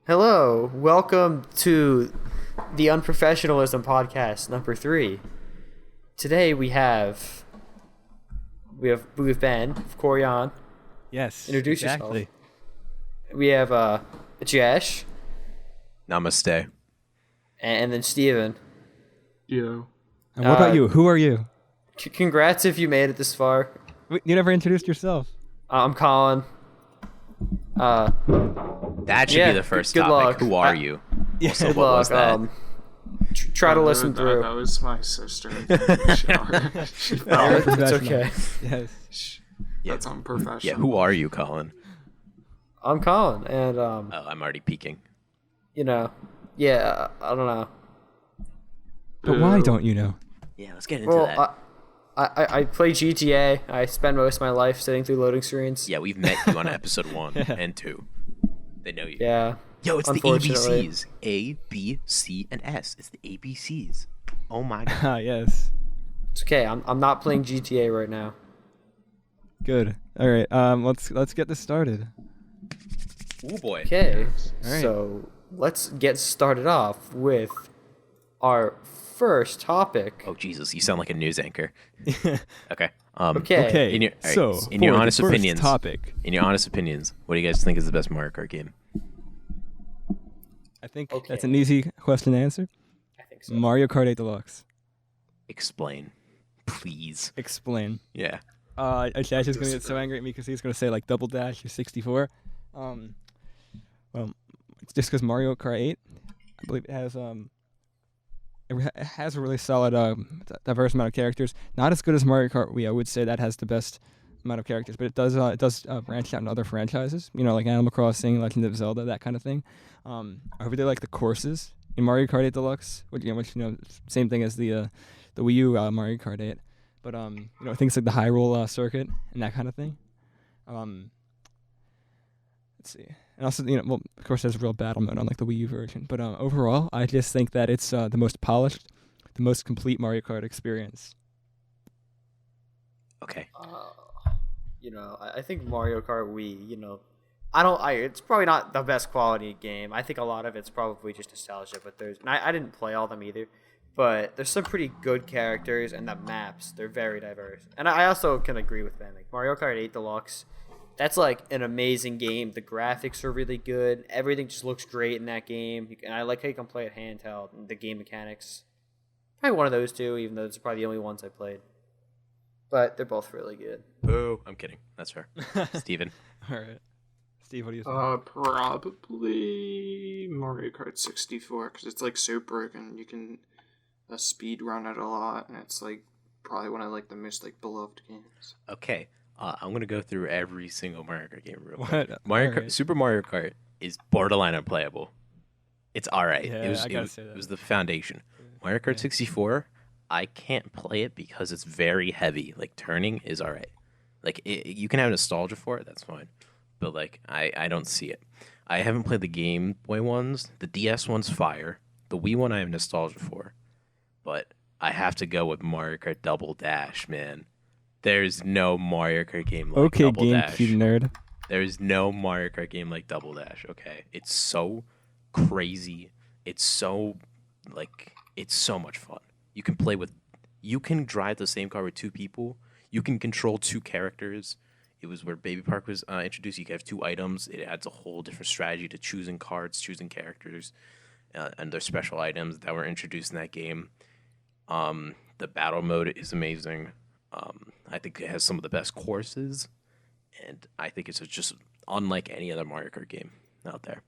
Hello, welcome to the UnProfessionalism podcast number 3. Today we have Ben, Corian. Yes. Introduce exactly. yourself. We have Jesh, Namaste. and then Steven. Yeah. And what about you? Who are you? Congrats if you made it this far. You never introduced yourself. I'm Colin. That should Yeah, be the first good topic. luck. Who are you? Yeah, Also, Good what luck. was that? Try to listen That through. was my sister. She Oh, fell. it's Professional. okay. Yes. That's unprofessional. Yeah, who are you, Colin? I'm Colin, and Oh, I'm already peeking. I don't know. But why don't you know? Yeah, let's get into that. Well, I play GTA. I spend most of my life sitting through loading screens. Yeah, we've met you on episode 1 and 2. They know you. Yeah. Yo, it's the Unfortunately. ABCs. A, B, C, and S. It's the ABCs. Oh my god. Ah, yes. It's okay. I'm not playing GTA right now. Good. All right. Let's get this started. Ooh boy. Okay. All right. So let's get started off with our first topic. Oh Jesus, you sound like a news anchor. Okay. Okay. Okay. In your- all right, so, in your for the honest first opinions. topic, In your honest opinions, what do you guys think is the best Mario Kart game? I think Okay. that's an easy question to answer. I think so. Mario Kart 8 Deluxe. Explain, please. Explain. Yeah. Dash is gonna get so angry at me because he's gonna say like Double Dash or 64. Well, it's just because Mario Kart 8, I believe it has it has a really solid diverse amount of characters. Not as good as Mario Kart Wii. I would say that has the best amount of characters, but it does branch out into other franchises. You know, like Animal Crossing, Legend of Zelda, that kind of thing. I really like the courses in Mario Kart 8 Deluxe, which same thing as the Wii U Mario Kart 8. But things like the Hyrule circuit and that kind of thing. Let's see. And also, of course, there's a real battle mode on like the Wii U version. But overall, I just think that it's the most polished, the most complete Mario Kart experience. Okay. I think Mario Kart Wii, it's probably not the best quality game. I think a lot of it's probably just nostalgia, but I didn't play all of them either, but there's some pretty good characters, and the maps, they're very diverse. And I also can agree with Ben, like Mario Kart 8 Deluxe, that's like an amazing game. The graphics are really good. Everything just looks great in that game. And I like how you can play it handheld, and the game mechanics. Probably one of those two, even though it's probably the only ones I played. But they're both really good. Boo. I'm kidding. That's fair. Steven. All right. Steve, what do you think? Probably Mario Kart 64 because it's like so broken. You can speed run it a lot, and it's like probably one of like the most like beloved games. Okay. I'm gonna go through every single Mario Kart game real quick. What? Mario Kart, Alright. Super Mario Kart is borderline unplayable. It's alright. Yeah, it was I it gotta was, say that. it was the foundation. Mario Kart Yeah. 64, I can't play it because it's very heavy. Like turning is alright. Like you can have nostalgia for it, that's fine. But like I don't see it. I haven't played the Game Boy ones. The DS one's fire. The Wii one I have nostalgia for. But I have to go with Mario Kart Double Dash, man. There's no Mario Kart game like Okay, Double Dash. GameCube nerd. There's no Mario Kart game like Double Dash, okay? It's so crazy. It's so much fun. You can drive the same car with 2 people. You can control 2 characters. It was where Baby Park was introduced. You can have 2 items. It adds a whole different strategy to choosing cards, choosing characters, and there's special items that were introduced in that game. The battle mode is amazing. I think it has some of the best courses, and I think it's just unlike any other Mario Kart game out there.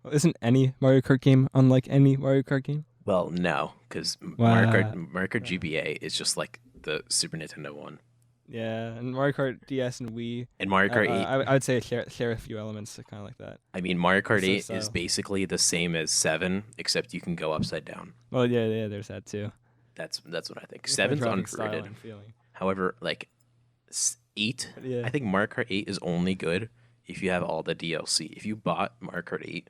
Well, isn't any Mario Kart game unlike any Mario Kart game? Well, no, because Wow. Mario Kart GBA is just like the Super Nintendo one, Yeah, and Mario Kart DS and Wii. and Mario Kart 8. I would say share a few elements kind of like that. I mean, Mario Kart So 8 is style. basically the same as 7, except you can go upside down. Well, yeah, there's that too. That's what I think. Just have a 7's driving style underrated. and feeling. However, like 8, Yeah. I think Mario Kart 8 is only good if you have all the DLC. If you bought Mario Kart 8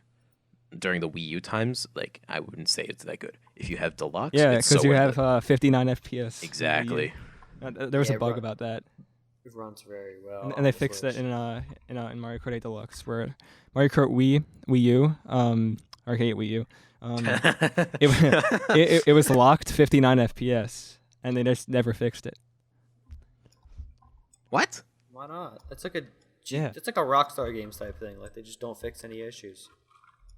during the Wii U times, like I wouldn't say it's that good. If you have deluxe, Yeah, it's because so you worth have it. 59 FPS. Exactly. There was Yeah, a bug right. about that. It runs very well. And on they the fixed Switch. that in Mario Kart 8 Deluxe, where Mario Kart Wii U, Arcade Wii U, it was locked 59 FPS, and they just never fixed it. What? Why not? It's like a Yeah. it's like a Rockstar Games type thing. Like they just don't fix any issues.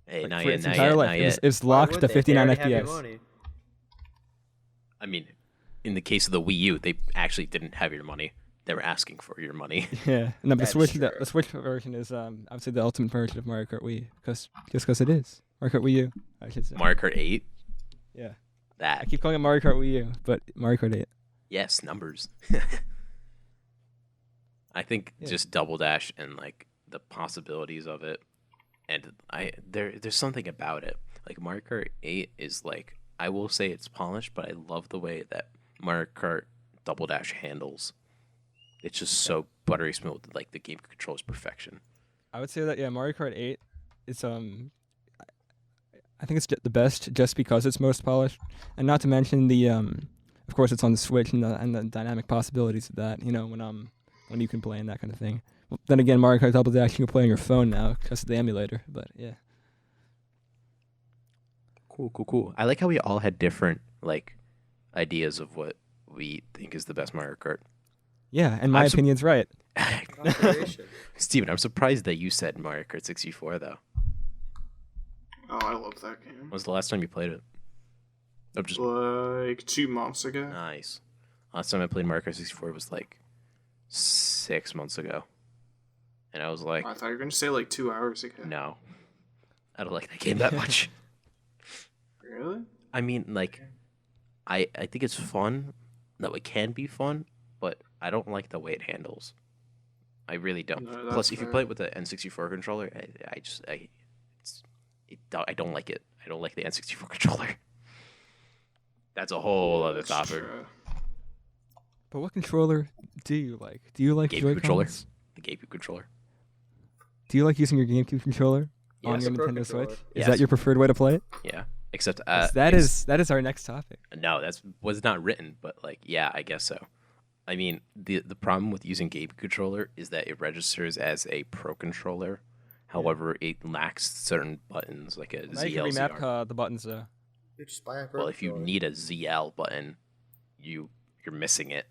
Hey, Like, not for yet, its not entire yet, life, not it was, yet. it was Why locked would to they? They 59 already have your FPS. money. I mean, in the case of the Wii U, they actually didn't have your money. They were asking for your money. Yeah, no, but That's the true. Switch version is obviously the ultimate version of Mario Kart Wii, because it is Mario Kart Wii U. I should say. Mario Kart 8? Yeah, I That. keep calling it Mario Kart Wii U, but Mario Kart 8. Yes, numbers. I think Yeah. just Double Dash and like the possibilities of it, and there's something about it. Like Mario Kart 8 is like, I will say it's polished, but I love the way that Mario Kart Double Dash handles. It's just so buttery smooth. Like the game controls perfection. I would say that Mario Kart 8 is I think it's the best just because it's most polished, and not to mention the of course it's on the Switch and the dynamic possibilities of that. When you can play and that kind of thing. Well, then again, Mario Kart Double Dash you can play on your phone now because of the emulator. But yeah, Cool. I like how we all had different like ideas of what we think is the best Mario Kart. yeah, and my I'm sup- opinion's right. Conservation. Steven, I'm surprised that you said Mario Kart 64 though. Oh, I love that game. When was the last time you played it? I'm just Like 2 months ago. nice. Last time I played Mario Kart 64 was like 6 months ago, and I was like, I thought you were gonna say like 2 hours ago. no, I don't like that game that much. Really? I mean, like, I think it's fun. No, it can be fun, but I don't like the way it handles. I really don't. No, Plus, that's if you fair. play it with the N64 controller, I don't like it. I don't like the N64 controller. That's a whole other That's topic. true. But what controller do you like? Do you like GameCube controller. Joy-Cons? The GameCube controller. Do you like using your GameCube controller on Yes. your The Pro Nintendo controller. Switch? Is Yes. that your preferred way to play it? Yeah. Except 'Cause that is our next topic. no, that's was not written, but like yeah, I guess so. I mean, the problem with using GameCube controller is that it registers as a Pro controller. However, it lacks certain buttons like a Now you can ZL, remap ZR. the buttons though. You just buy a Pro Well, if you controller. need a ZL button, you're missing it.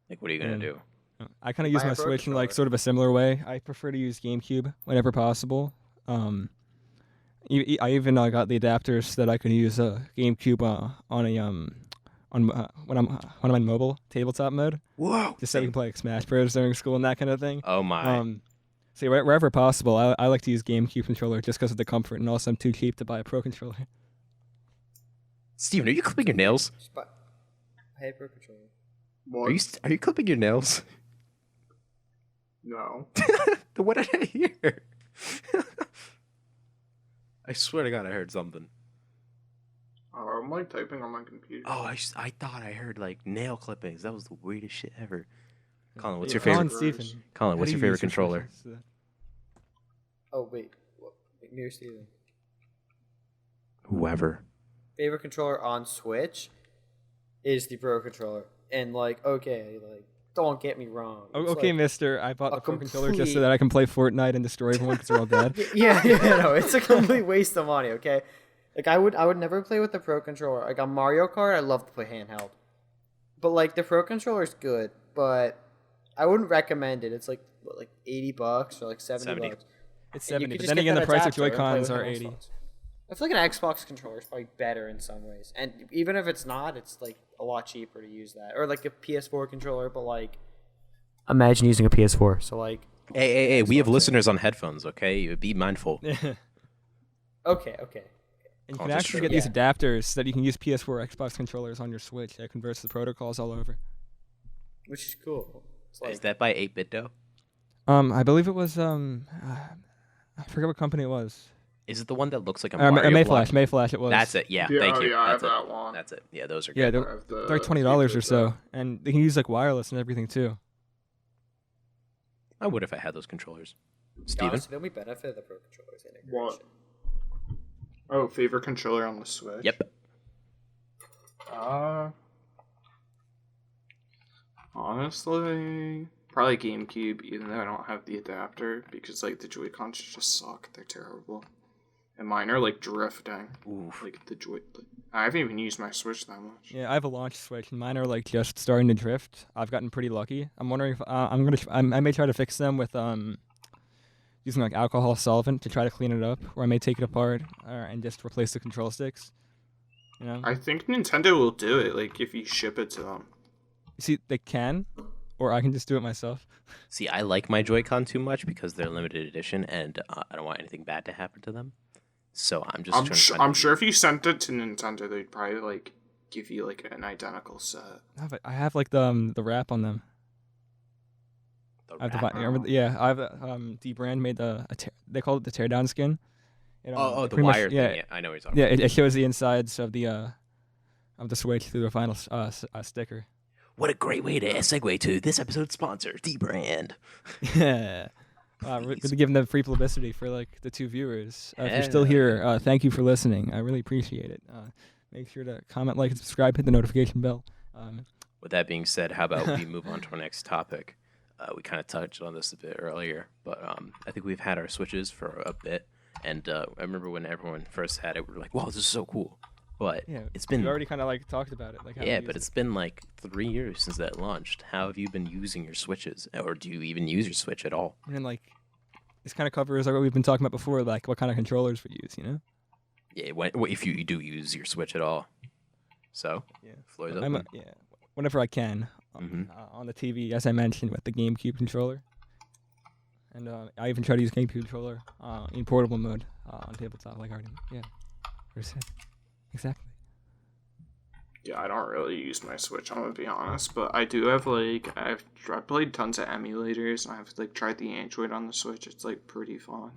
Like, what are you gonna And- do? I kind of use Buy a my Pro Switch in like controller. sort of a similar way. I prefer to use GameCube whenever possible. I even got the adapters so that I can use GameCube on a when I'm in mobile tabletop mode, Whoa! just so we can play like Smash Bros during school and that kind of thing. Oh my! So wherever possible, I like to use GameCube controller just because of the comfort, and also I'm too cheap to buy a Pro controller. Steven, are you clipping your nails? Just buy a Pro controller. What? Are you clipping your nails? No. What did I hear? I swear to God, I heard something. Oh, I'm like typing on my computer. Oh, I thought I heard like nail clippings. That was the weirdest shit ever. Colin, what's Yeah, your favorite? Colin, Stephen, Colin, how what's do your you favorite use controller? Switches? Oh wait, near Steven. Whoever. Favorite controller on Switch is the Pro controller, and like don't get me wrong. Oh, It's okay, like- Mister. I bought a the Pro controller just so complete- that I can play Fortnite and destroy everyone because they're all dead. yeah, no, it's a complete waste of money. Okay, like I would never play with the Pro controller. Like on Mario Kart, I love to play handheld, but like the Pro controller is good, but I wouldn't recommend it. It's like what, like $80 or like 70 70. bucks. It's And you 70, could but just then get again, the that price of adapter and play Joy-Cons with are an 80. Xbox. I feel like an Xbox controller is probably better in some ways, and even if it's not, it's like a lot cheaper to use that, or like a PS4 controller. But like, imagine using a PS4. So like, Hey, we have listeners on headphones, okay? Be mindful. okay. And you Oh, can that's actually true. get these adapters so that you can use PS4 Xbox controllers on your Switch that converts the protocols all over. Which is cool. It's like, Is that by 8-bit dough? I believe it was I forget what company it was. Is it the one that looks like a Mario block? Mayflash it was. That's it. Yeah, Yeah, thank oh, you. yeah, I That's have it. that one. That's it. Yeah, those are Yeah, good. they're, I have they're the like $20 or 8-bit so, though. and they can use like wireless and everything too. I would if I had those controllers. Steven? honestly, the only benefit of the Pro controller is integration. What? Oh, favorite controller on the Switch? Yep. Honestly, probably GameCube, even though I don't have the adapter, because like the Joy-Cons just suck. They're terrible. And mine are like drifting. Oof. Like the Joy. I haven't even used my Switch that much. Yeah, I have a launch Switch, and mine are like just starting to drift. I've gotten pretty lucky. I'm wondering if I may try to fix them with using like alcohol solvent to try to clean it up, or I may take it apart and just replace the control sticks. You know, I think Nintendo will do it, like if you ship it to them. see, they can, or I can just do it myself. See, I like my Joy-Con too much because they're limited edition, and I don't want anything bad to happen to them. So I'm just. I'm sure if you sent it to Nintendo, they'd probably like give you like an identical set. I have like the wrap on them. I have I have the brand made they call it the teardown skin. The pretty wire much, thing. Yeah, I know what you're talking yeah, about. it shows the insides of the Switch through the final sticker. What a great way to segue to this episode's sponsor, D-Brand. Yeah. Really giving them free publicity for like the 2 viewers. If you're still here, thank you for listening. I really appreciate it. Make sure to comment, like, and subscribe, hit the notification bell. With that being said, how about we move on to our next topic? We kind of touched on this a bit earlier, but I think we've had our Switches for a bit, and I remember when everyone first had it, we were like, "Wow, this is so cool!" But Yeah, it's been we already kind of like talked about it. Like, yeah, but it's been like 3 years since that launched. How have you been using your Switches, or do you even use your Switch at all? And then like this kind of covers like what we've been talking about before, like what kind of controllers we use. You know. Yeah, if you do use your Switch at all. So Yeah. floor is open. Whenever I can. On the TV, as I mentioned, with the GameCube controller. And I even try to use GameCube controller in portable mode on tabletop, like already. Yeah. Exactly. Yeah, I don't really use my Switch, I'm gonna be honest, but I do have like I've played tons of emulators, and I've like tried the Android on the Switch. It's like pretty fun.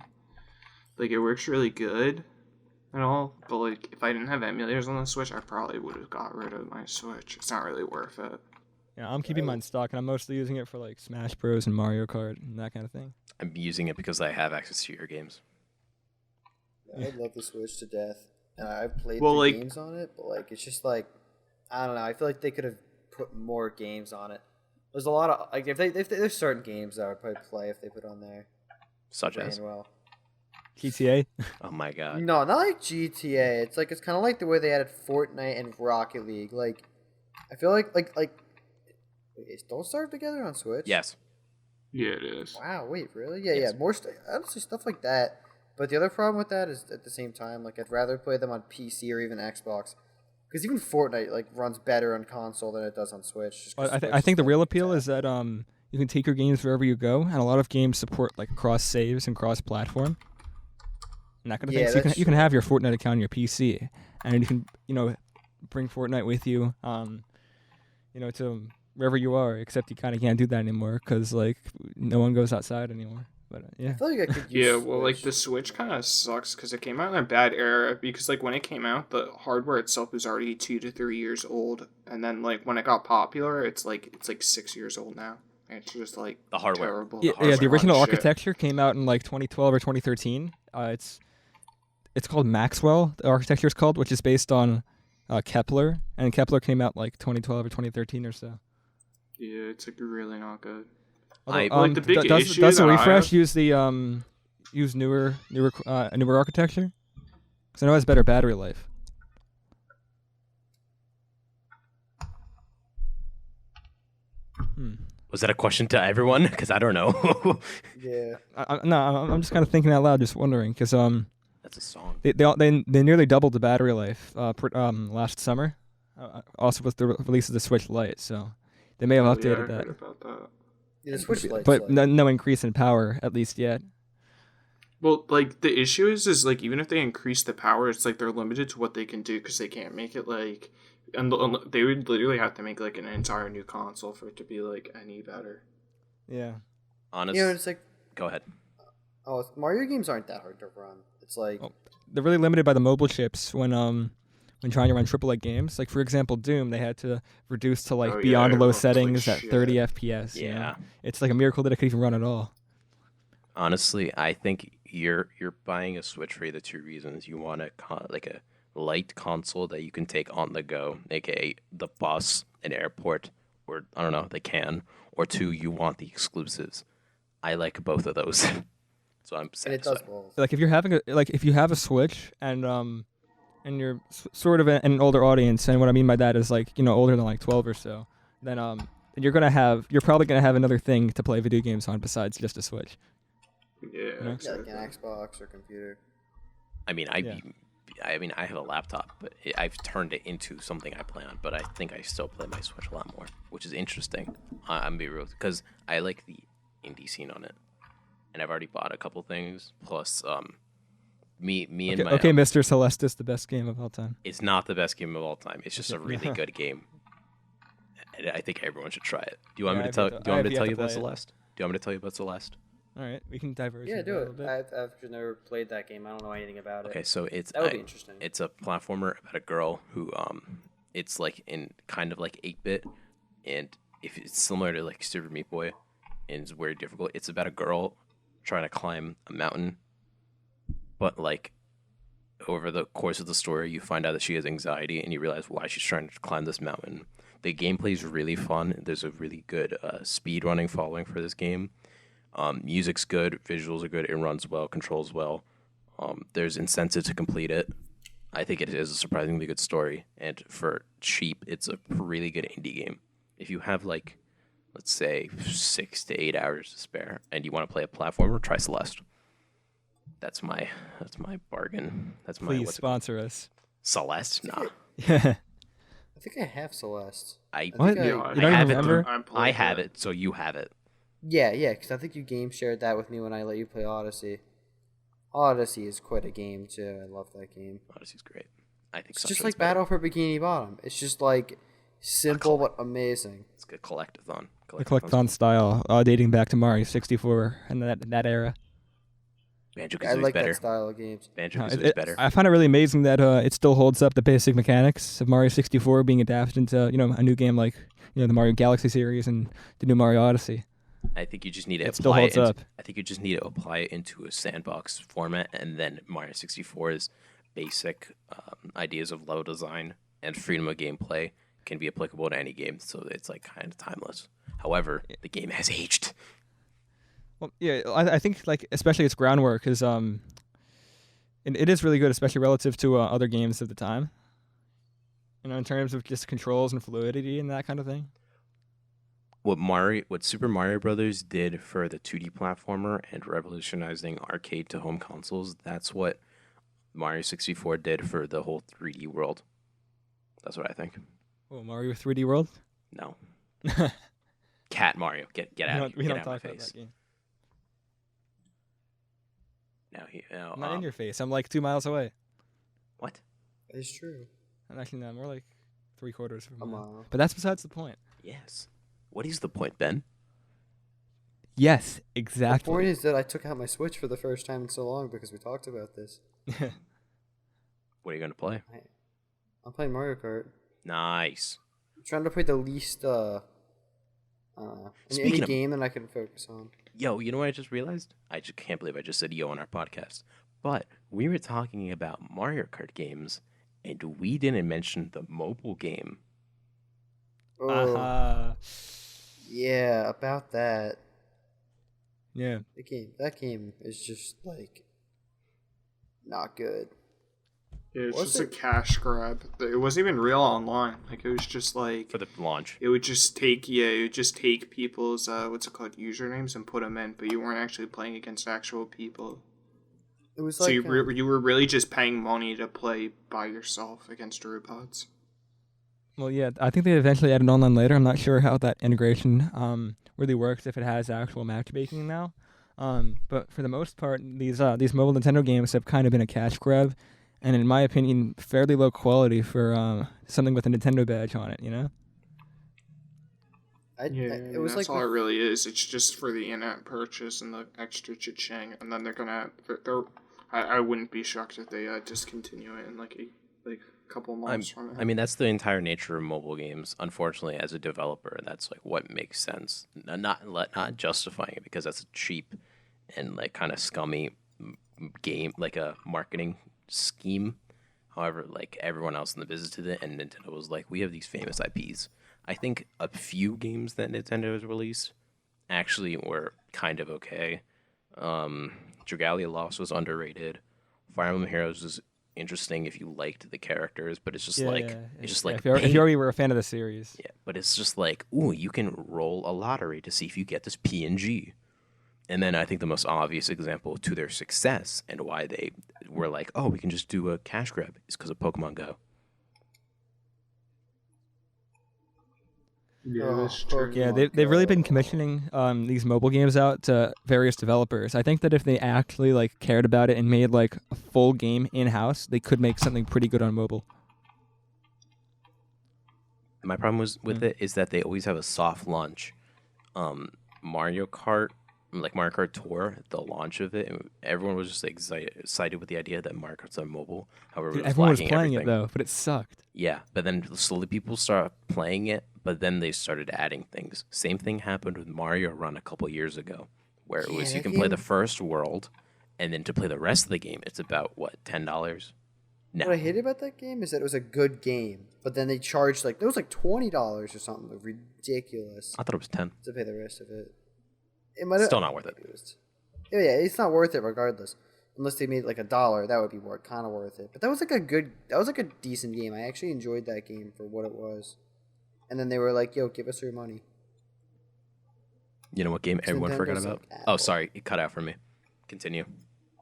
Like it works really good and all, but like if I didn't have emulators on the Switch, I probably would have got rid of my Switch. It's not really worth it. Yeah, I'm keeping mine stock, and I'm mostly using it for like Smash Bros. And Mario Kart and that kind of thing. I'm using it because I have access to your games. I love the Switch to death. I've played games on it, but like it's just like I don't know. I feel like they could have put more games on it. There's a lot of like if there's certain games that I would probably play if they put on there. Such as well. GTA. Oh my god. No, not like GTA. It's kind of like the way they added Fortnite and Rocket League. Like I feel like don't start together on Switch. Yes. Yeah, it is. Wow. Wait. Really? Yeah. Yes. Yeah. More honestly stuff like that. But the other problem with that is at the same time, like I'd rather play them on PC or even Xbox, because even Fortnite like runs better on console than it does on Switch. I think the real appeal is that you can take your games wherever you go, and a lot of games support like cross saves and cross platform, and that kind of thing. So you can have your Fortnite account on your PC, and you can bring Fortnite with you, to wherever you are. Except you kind of can't do that anymore because like no one goes outside anymore. But I feel like I could use well, like the Switch kind of sucks because it came out in a bad era. Because like when it came out, the hardware itself was already 2 to 3 years old, and then like when it got popular, it's like 6 years old now. And it's just like the hardware. Terrible. Yeah, the original architecture came out in like 2012 or 2013. It's called Maxwell. The architecture is called, which is based on Kepler, and Kepler came out like 2012 or 2013 or so. Yeah, it's like really not good. Although, the big issue does the that refresh use the use newer architecture? Because I know it has better battery life. Was that a question to everyone? Because I don't know. Yeah. I'm just kind of thinking out loud, just wondering, because that's a song. They nearly doubled the battery life last summer, also with the release of the Switch Lite, so they may have updated that. I heard about that. Yeah, the Switch Lite's but no increase in power, at least yet. Well, like the issue is like even if they increase the power, it's like they're limited to what they can do because they can't make it like, and they would literally have to make like an entire new console for it to be like any better. Yeah. Honestly, it's like go ahead. Oh, Mario games aren't that hard to run. It's like they're really limited by the mobile chips when trying to run AAA games. Like for example, Doom, they had to reduce to like beyond low settings at 30 FPS. Yeah. You know? It's like a miracle that it could even run at all. Honestly, I think you're buying a Switch for the 2 reasons. You want a light console that you can take on the go, aka the bus, an airport, or I don't know, they can, or two, you want the exclusives. I like both of those. So I'm And it does satisfied. both. Like if you're having if you have a Switch and you're sort of an older audience, and what I mean by that is like older than like 12 or so, then you're probably gonna have another thing to play video games on besides just a Switch. Yeah, know? Yeah, exactly. like an Xbox or computer. I mean, Yeah. I have a laptop, but I've turned it into something I play on. But I think I still play my Switch a lot more, which is interesting. I'm gonna be real, because I like the indie scene on it, and I've already bought a couple things. Plus, me and my Okay, Mr. Celestis, the best game of all time. it's not the best game of all time. It's just a Okay. really good game, and I think everyone should try it. Do you want Yeah, me to I've tell? yet Do to- you want I me have to tell yet you to about play it. Celeste? Do you want me to tell you about Celeste? All right, we can diverge. Yeah, into do that a it. little bit. I've just never played that game. I don't know anything about it. Okay, so That would be interesting. It's a platformer about a girl who it's like in kind of like 8-bit, and if it's similar to like Super Meat Boy, and it's very difficult. It's about a girl trying to climb a mountain, but like over the course of the story, you find out that she has anxiety, and you realize why she's trying to climb this mountain. The gameplay is really fun. There's a really good speed running following for this game. Music's good, visuals are good, it runs well, controls well. There's incentive to complete it. I think it is a surprisingly good story, and for cheap, it's a really good indie game. If you have like, let's say 6 to 8 hours to spare, and you want to play a platformer, try Celeste. That's my bargain. That's my Please what's it called? sponsor us. Celeste? Nah, Yeah. I think I have Celeste. I What? think You I- don't have even it. remember? I have it, so you have it. Yeah, because I think you game shared that with me when I let you play Odyssey. Odyssey is quite a game too. I love that game. Odyssey's great. I think It's Sunshine's just like better. Battle for Bikini Bottom. It's just like simple but amazing. It's good collectathon. The collectathon style, dating back to Mario 64 and that era. Banjo I Kazooie's like better. that style of games. Banjo No, Kazooie's better. I find it really amazing that it still holds up the basic mechanics of Mario 64 being adapted into a new game like the Mario Galaxy series and the new Mario Odyssey. I think you just need to It still apply holds it. up. I think you just need to apply it into a sandbox format, and then Mario 64's basic ideas of level design and freedom of gameplay can be applicable to any game. So it's like kind of timeless. However, the game has aged. Well, yeah, I think like especially its groundwork is it is really good, especially relative to other games of the time. In terms of just controls and fluidity and that kind of thing. What Super Mario Brothers did for the 2D platformer and revolutionizing arcade to home consoles, that's what Mario 64 did for the whole 3D world. That's what I think. Oh, Mario 3D World. No. Cat Mario, get out of here. We Get don't out of my talk about face. that game. Now, I'm not in your face. I'm like 2 miles away. what? It's true. And actually, no, more like 3/4 of a Come mile. on. But that's besides the point. Yes. What is the point, Ben? Yes, The exactly. point is that I took out my Switch for the first time in so long because we talked about this. What are you gonna play? I'm playing Mario Kart. Nice. I'm trying to play the least any Speaking of- game that I can focus on. Yo, you know what I just realized? I just can't believe I just said yo on our podcast. But we were talking about Mario Kart games, and we didn't mention the mobile game. Oh, yeah, about that. Yeah. That game is just like not good. Yeah, it's Was just a it? cash grab. It wasn't even real online. Like it was just like For the launch. it would just take people's what's it called, usernames and put them in, but you weren't actually playing against actual people. It was So like you were really just paying money to play by yourself against robots. Well, yeah, I think they eventually added online later. I'm not sure how that integration really works if it has actual matchmaking now. But for the most part, these mobile Nintendo games have kind of been a cash grab, and in my opinion, fairly low quality for something with a Nintendo badge on it. it was that's like all it really is. It's just for the in-app purchase and the extra cha-ching, and then I wouldn't be shocked if they discontinue it in like a couple months from now. I mean, that's the entire nature of mobile games. Unfortunately, as a developer, that's like what makes sense. Not justifying it because that's a cheap and like kind of scummy game, like a marketing scheme. However, like everyone else in the business did it, and Nintendo was like, "We have these famous IPs. I think a few games that Nintendo has released actually were kind of okay. Dragalia Lost was underrated. Fire Emblem Heroes was interesting if you liked the characters, but it's just it's just like If you already were a fan of the series. yeah, but it's just like, ooh, you can roll a lottery to see if you get this PNG. And then I think the most obvious example to their success and why they were like, oh, we can just do a cash grab is because of Pokemon Go. Yeah, that's Oh, true. Yeah, Pokemon they've really Go. been commissioning these mobile games out to various developers. I think that if they actually like cared about it and made like a full game in house, they could make something pretty good on mobile. My problem with it is that they always have a soft launch. Mario Kart, like Mario Kart Tour, the launch of it, and everyone was just excited with the idea that Mario Kart's on mobile. However, Dude, it was everyone was lacking playing everything. it though, but it sucked. Yeah, but then slowly people started playing it, but then they started adding things. Same thing happened with Mario Run a couple years ago, where it was Yeah, you that can play the game- first world, and then to play the rest of the game, it's about what, $10? No, What I hated about that game is that it was a good game, but then they charged like it was like $20 or something ridiculous I thought it was 10. to pay the rest of it. It might Still not worth it. Yeah, it's not worth it regardless. Unless they made like $1, that would be kind of worth it. But that was like a decent game. I actually enjoyed that game for what it was. And then they were like, "Yo, give us your money." You know what game everyone forgot Nintendo's about? like Oh, Apple. sorry, it cut out for me. Continue.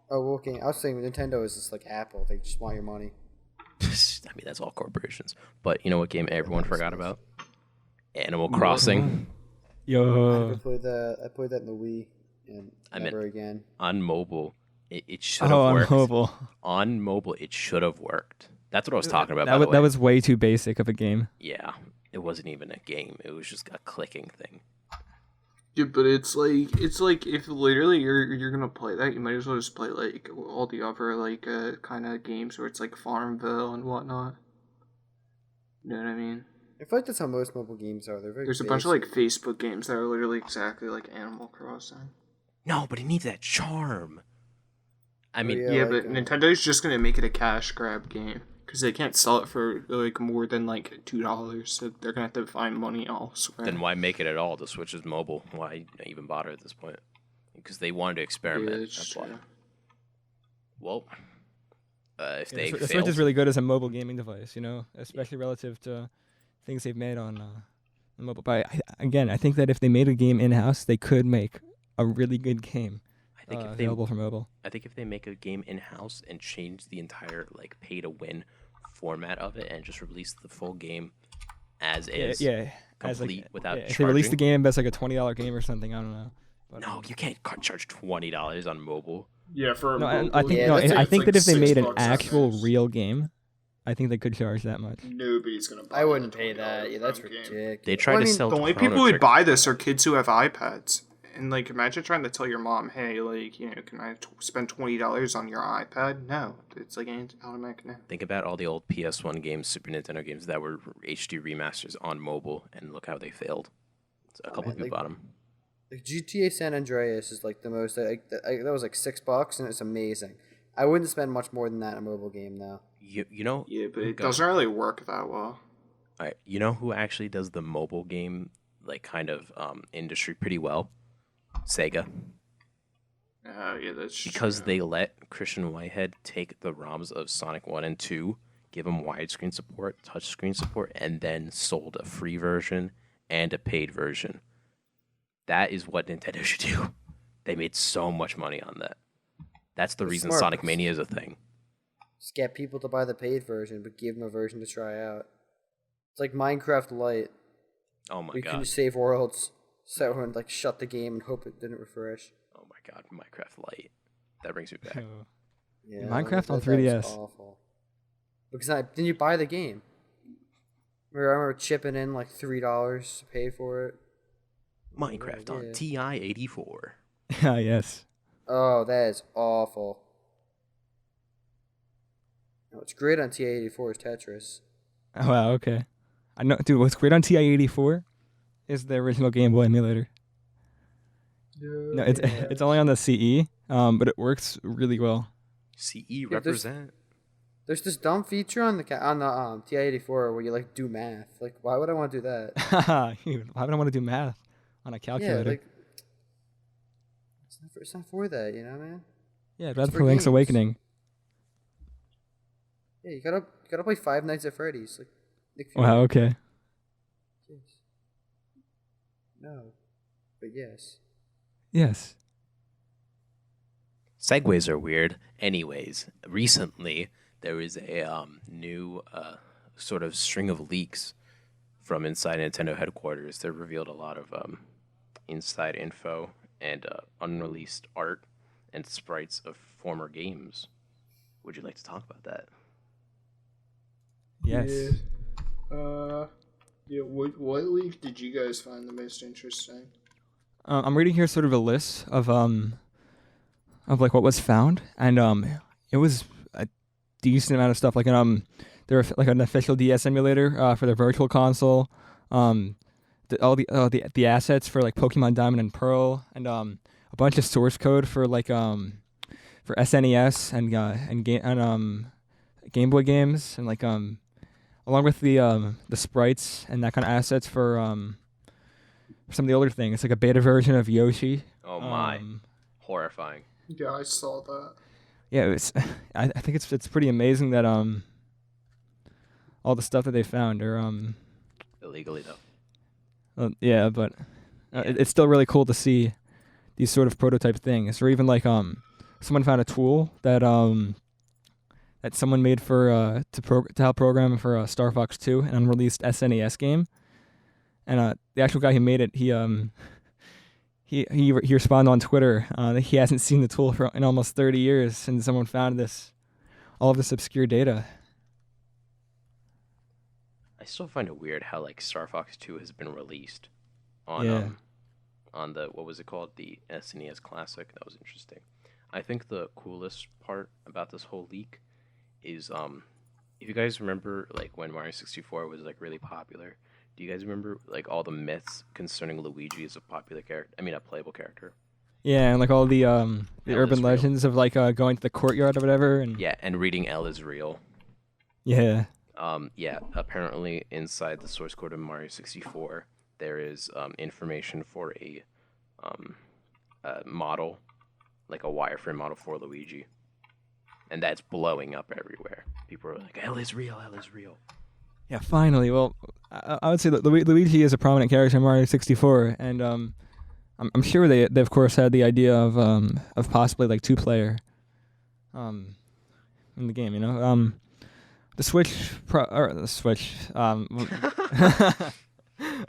Oh, well, okay. I was saying Nintendo is just like Apple. They just want your money. I mean, that's all corporations. But you know what game everyone That forgot makes sense. about? Animal Crossing. I Yo. never played that. I played that in the Wii, and I mean- never again. On mobile, it should have Oh, on worked. mobile. On mobile, it should have worked. That's what I was talking about. That, by the way. that was way too basic of a game. Yeah, it wasn't even a game. It was just a clicking thing. Yeah, but it's like if literally you're gonna play that, you might as well just play like all the other like kind of games where it's like Farmville and whatnot. You know what I mean? I feel like that's how most mobile games are. They're very. There's a bunch of like basic. Facebook games that are literally exactly like Animal Crossing. No, but it needs that charm. I mean, yeah. Yeah, like, but Nintendo's just gonna make it a cash grab game because they can't sell it for like more than like $2, so they're gonna have to find money elsewhere. then why make it at all? The Switch is mobile. Why even bother at this point? Because they wanted to experiment. Yeah, it's That's why. true. Well, if Yeah, they the Switch failed, is really good as a mobile gaming device, especially relative to things they've made on mobile. But again, I think that if they made a game in-house, they could make a really good game I think if they available for mobile. I think if they make a game in house and change the entire like pay to win format of it and just release the full game as is, Yeah, as complete without if they release the charging. game as like a $20 game or something, I don't know. But, No, you can't charge $20 on mobile. Yeah, for No, mobile, I think Yeah, no, that's I like- think that if they made an $6 actual max. real game, I think they could charge that much. Nobody's gonna buy I wouldn't a pay $20 that. Yeah, that's game. ridiculous. They tried Well, I to mean, sell The only Chrono people who Trigger. buy this are kids who have iPads. And like, imagine trying to tell your mom, "Hey, like, can I spend $20 on your iPad?" No, it's like an automatic no. Think about all the old PS1 games, Super Nintendo games that were HD remasters on mobile, and look how they failed. So a Oh, couple man, people like- bought them. Like GTA San Andreas is like the most. That was like $6, and it's amazing. I wouldn't spend much more than that in a mobile game though. You know, Yeah, but it Go. doesn't really work that well. Alright, you know who actually does the mobile game like kind of industry pretty well? Sega. Yeah, that's Because true. they let Christian Whitehead take the ROMs of Sonic 1 and 2, give them widescreen support, touchscreen support, and then sold a free version and a paid version. That is what Nintendo should do. They made so much money on that. That's the It's reason smart. Sonic Mania is a thing. Just get people to buy the paid version, but give them a version to try out. It's like Minecraft Lite. Oh my You god. can save worlds, so everyone like shut the game and hope it didn't refresh. Oh my god, Minecraft Lite. That brings me back. Yeah, Minecraft on that was 3DS. awful. Because then you buy the game. I remember chipping in like $3 to pay for it. Minecraft on yeah. TI-84. Ah, yes. Oh, that is awful. No, what's great on TI-84 is Tetris. Oh, wow, okay. I know, dude. What's great on TI-84 is the original Game Boy emulator. No, it's only on the CE, but it works really well. CE represent. There's this dumb feature on the TI-84 where you like do math. Like, why would I want to do that? Why would I want to do math on a calculator? Yeah, like it's not for that, you know, man. Yeah, I'd it's rather for play Link's games. Awakening. Yeah, you gotta play Five Nights at Freddy's. Like, Nick Wow, Fury. okay. Yes. No, but yes. Yes. Segways are weird. Anyways, recently there was a new sort of string of leaks from inside Nintendo headquarters that revealed a lot of inside info and unreleased art and sprites of former games. Would you like to talk about that? Yes. Yeah. What leak did you guys find the most interesting? I'm reading here sort of a list of like what was found, and it was a decent amount of stuff. Like there was like an official DS emulator for the Virtual Console, all the assets for like Pokemon Diamond and Pearl, and a bunch of source code for like for SNES and Game Boy games, and like along with the sprites and that kind of assets for some of the older things. It's like a beta version of Yoshi. Oh my, horrifying. Yeah, I saw that. Yeah, it's. I think it's pretty amazing that all the stuff that they found are Illegally though. yeah, but it's still really cool to see these sort of prototype things, or even like someone found a tool that that someone made for to help program for Star Fox 2, an unreleased SNES game, and the actual guy who made it, he responded on Twitter that he hasn't seen the tool in almost 30 years, and someone found all of this obscure data. I still find it weird how like Star Fox 2 has been released on on the, what was it called, the SNES Classic. That was interesting. I think the coolest part about this whole leak is if you guys remember like when Mario 64 was like really popular. Do you guys remember like all the myths concerning Luigi as a popular character? I mean, a playable character. Yeah, and like all the urban real. legends of like going to the courtyard or whatever, and Yeah, and reading L is real. yeah. Yeah, apparently inside the source code of Mario 64, there is information for a model, like a wireframe model for Luigi. And that's blowing up everywhere. People are like, L is real, L is real. Yeah, finally. Well, I would say that Luigi is a prominent character in Mario 64, and I'm sure they of course had the idea of possibly like 2-player in the game. You know, the Switch the Switch.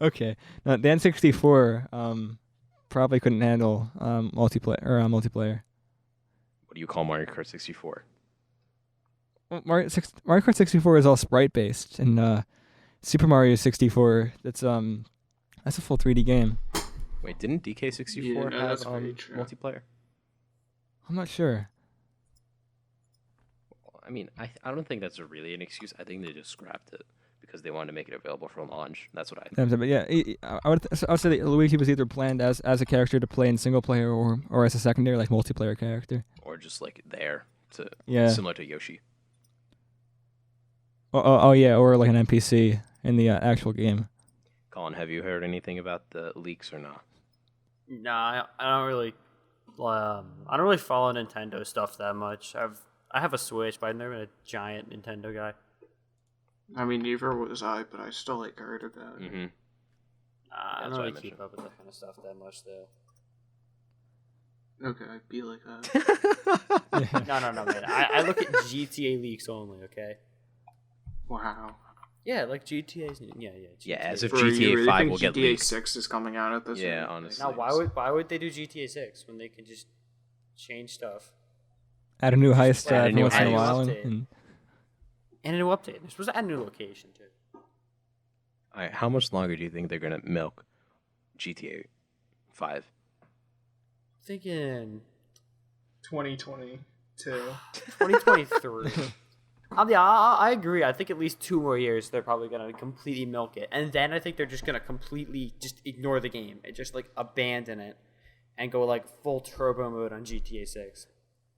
Okay, now, the N64 probably couldn't handle multiplayer. What do you call Mario Kart 64? Well, Mario Kart 64 is all sprite based, and Super Mario 64 that's a full 3D game. Wait, didn't DK64 Yeah, have that's pretty true. multiplayer? I'm not sure. I mean, I don't think that's really an excuse. I think they just scrapped it because they wanted to make it available for launch. That's what I think. But yeah, I would say that Luigi was either planned as a character to play in single player or as a secondary like multiplayer character. Or just like there to similar to Yoshi. Oh yeah, or like an NPC in the actual game. Colin, have you heard anything about the leaks or not? Nah, I don't really. I don't really follow Nintendo stuff that much. I have a Switch, but I've never been a giant Nintendo guy. I mean, neither was I, but I still like heard about it. Mm-hmm. I don't That's what I really keep mentioned. up with that kind of stuff that much, though. Okay, be like that. No, man. I look at GTA leaks only. Okay. Wow. Yeah, like GTA's. Yeah. GTA. Yeah, as if Bro, you GTA really 5 think will get GTA leaked. 6 is coming out at this Yeah, rate? honestly. Now, why would they do GTA 6 when they can just change stuff? Add a new heist add a every new once in a heist. while. Update. And And a new update. They're supposed to add a new location too. All right, how much longer do you think they're gonna milk GTA 5? Thinking 2022. 2023. Yeah, I agree. I think at least 2 more years they're probably gonna completely milk it, and then I think they're just gonna completely just ignore the game and just like abandon it and go like full turbo mode on GTA 6.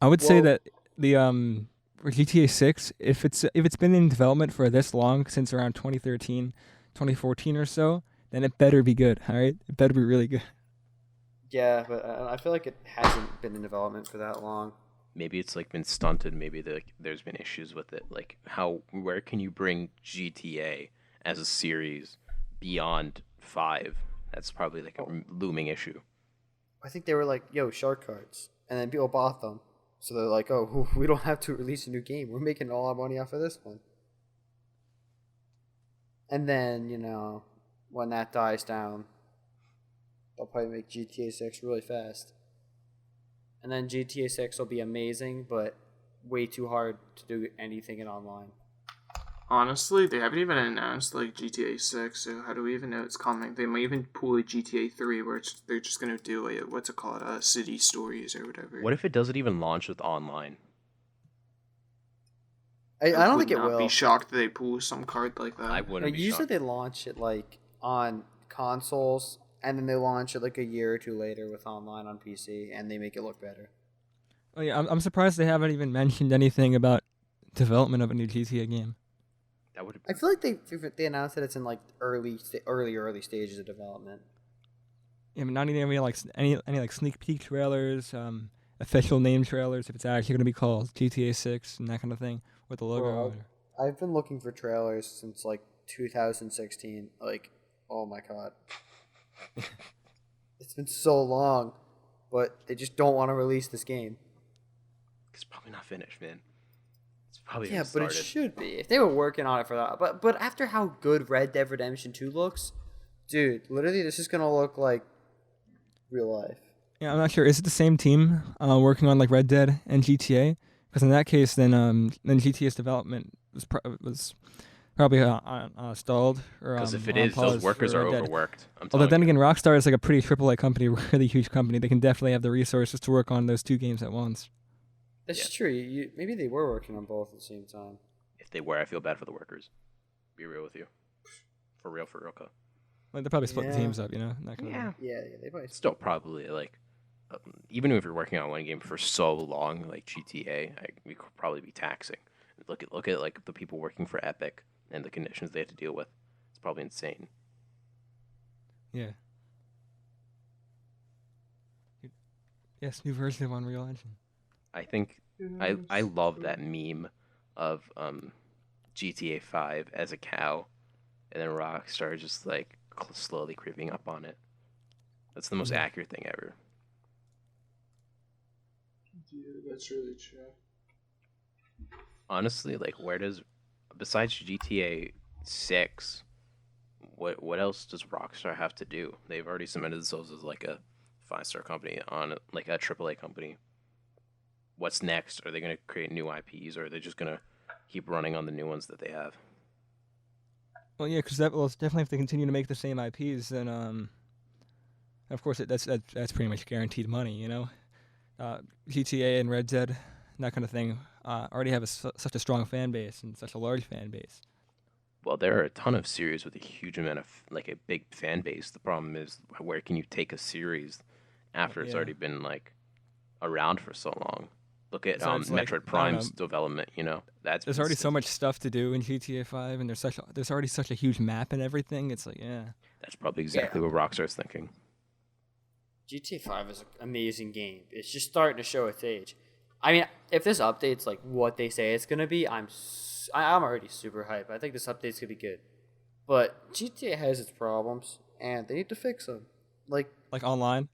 I would say Well- that the for GTA 6, if it's been in development for this long, since around 2013, 2014 or so, then it better be good. All right, it better be really good. Yeah, but I feel like it hasn't been in development for that long. Maybe it's like been stunted. Maybe there's been issues with it. Like where can you bring GTA as a series beyond 5? That's probably like a looming issue. I think they were like, "Yo, shark cards," and then people bought them. So they're like, "Oh, we don't have to release a new game. We're making all our money off of this one." And then when that dies down, they'll probably make GTA 6 really fast. And then GTA 6 will be amazing, but way too hard to do anything in online. Honestly, they haven't even announced like GTA 6, so how do we even know it's coming? They might even pull a GTA 3 where they're just gonna do what's it called, city stories or whatever. What if it doesn't even launch with online? I don't think it would not will. be shocked that they pull some card like that. I wouldn't be Usually shocked. they launch it like on consoles, and then they launch it like a year or two later with online on PC, and they make it look better. Oh yeah, I'm surprised they haven't even mentioned anything about development of a new GTA game. That would. I feel like they announced that it's in like early stages of development. Yeah, but not even any like sneak peek trailers, official name trailers. If it's actually going to be called GTA 6 and that kind of thing with the logo. Bro, I've been looking for trailers since like 2016. Like, oh my god, it's been so long, but they just don't want to release this game. It's probably not finished, man. It's probably Yeah, but it should be. If they were working on it for that, but after how good Red Dead Redemption 2 looks, dude, literally this is gonna look like real life. Yeah, I'm not sure. Is it the same team working on like Red Dead and GTA? Because in that case, then GTA's development was probably stalled or because if it on is, pause those workers for are Red Dead. overworked. Although then again, Rockstar is like a pretty AAA company, really huge company. They can definitely have the resources to work on those two games at once. That's true. Maybe they were working on both at the same time. If they were, I feel bad for the workers. Be real with you. For real, Cuz. Like they're probably splitting teams up, That kind of Yeah, they probably Still probably like, even if you're working on one game for so long, like GTA, we could probably be taxing. Look at like the people working for Epic and the conditions they have to deal with. It's probably insane. Yeah. Yes, new version of Unreal Engine. I think I love that meme of GTA 5 as a cow, and then Rockstar just like slowly creeping up on it. That's the most accurate thing ever. Yeah, that's really true. Honestly, like besides GTA 6, what else does Rockstar have to do? They've already cemented themselves as like a 5-star company on like a AAA company. What's next? Are they going to create new IPs, or are they just going to keep running on the new ones that they have? Well, yeah, because it's definitely if they continue to make the same IPs, then of course that's pretty much guaranteed money, GTA and Red Dead, that kind of thing, already have such a strong fan base and such a large fan base. Well, there are a ton of series with a huge amount of like a big fan base. The problem is, where can you take a series after it's already been like around for so long? Look at So it's like, Metroid Prime's development. There's already so much stuff to do in GTA 5, and there's already such a huge map and everything. It's like, That's probably exactly what Rockstar's thinking. GTA 5 is an amazing game. It's just starting to show its age. I mean, if this update's like what they say it's gonna be, I'm already super hyped. I think this update's gonna be good. But GTA has its problems, and they need to fix them. Like online.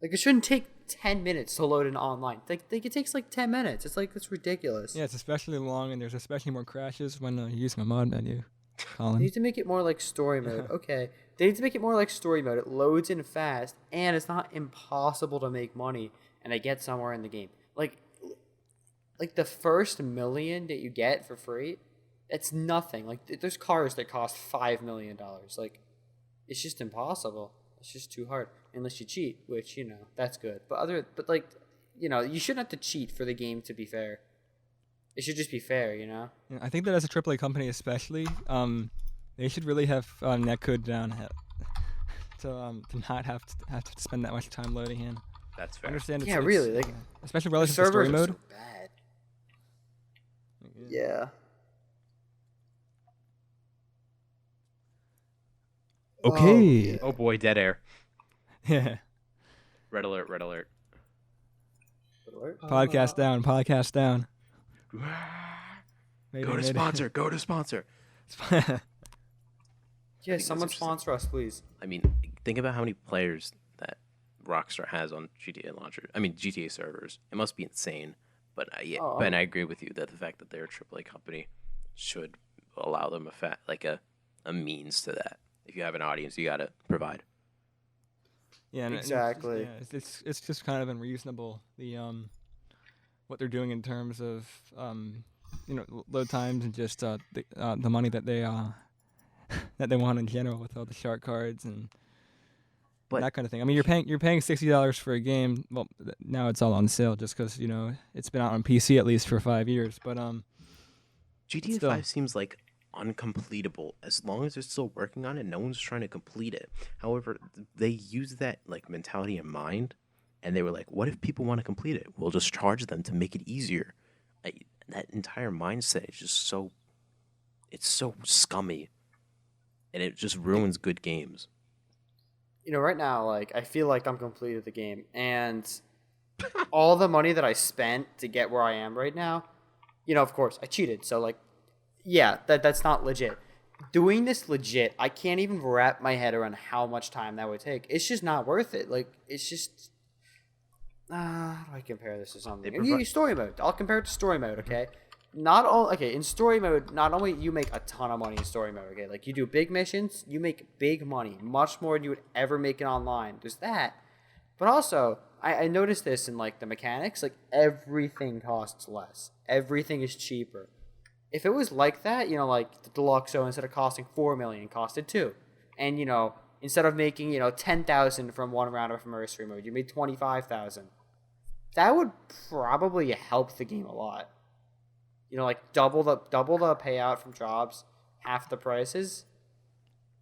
Like it shouldn't take 10 minutes to load an online. Like it takes like 10 minutes. It's ridiculous. Yeah, it's especially long, and there's especially more crashes when you're using a mod menu. Colin. They need to make it more like story mode. Okay. They need to make it more like story mode. It loads in fast, and it's not impossible to make money and to get somewhere in the game. Like the first million that you get for free, it's nothing. Like there's cars that cost $5 million. Like it's just impossible. It's just too hard unless you cheat, which that's good. But you shouldn't have to cheat for the game to be fair. It should just be fair, Yeah, I think that as a AAA company, especially, they should really have netcode down to not have to spend that much time loading in. That's fair. I understand. Really, like especially relative to story mode. So bad. Yeah. Okay. Oh boy, dead air. Yeah. Red alert, red alert. Podcast down. Podcast down. Go to sponsor, go to sponsor. Yeah, that's someone interesting. sponsor us, please. I mean, think about how many players that Rockstar has on GTA launcher. I mean, GTA servers. It must be insane. But yeah, Oh, but I agree with you that the fact that they're a AAA company should allow them a means to that. If you have an audience, you gotta provide. Yeah, and Exactly. It's just kind of unreasonable what they're doing in terms of load times and just the money that they that they want in general with all the shark cards and that kind of thing. I mean, you're paying $60 for a game. Well, now it's all on sale just because it's been out on PC at least for 5 years. But GTA still. 5 seems like uncompletable. As long as they're still working on it, no one's trying to complete it. However, they use that like mentality in mind, and they were like, "What if people want to complete it? We'll just charge them to make it easier." That entire mindset is just it's so scummy, and it just ruins good games. Right now, like, I feel like I'm completed the game, and all the money that I spent to get where I am right now, of course, I cheated. So, like, yeah, that's not legit. Doing this legit, I can't even wrap my head around how much time that would take. It's just not worth it. Like, it's just... how do I compare this to something? Story mode. I'll compare it to story mode, okay? In story mode, not only you make a ton of money in story mode, okay? Like, you do big missions, you make big money, much more than you would ever make it online. There's that. But also, I noticed this in, like, the mechanics. Like, everything costs less. Everything is cheaper. If it was like that, like, the Deluxo, instead of costing $4 million, costed $2 million. And, instead of making, 10,000 from one round of Mercenary mode, you made 25,000. That would probably help the game a lot. Like double the payout from jobs, half the prices,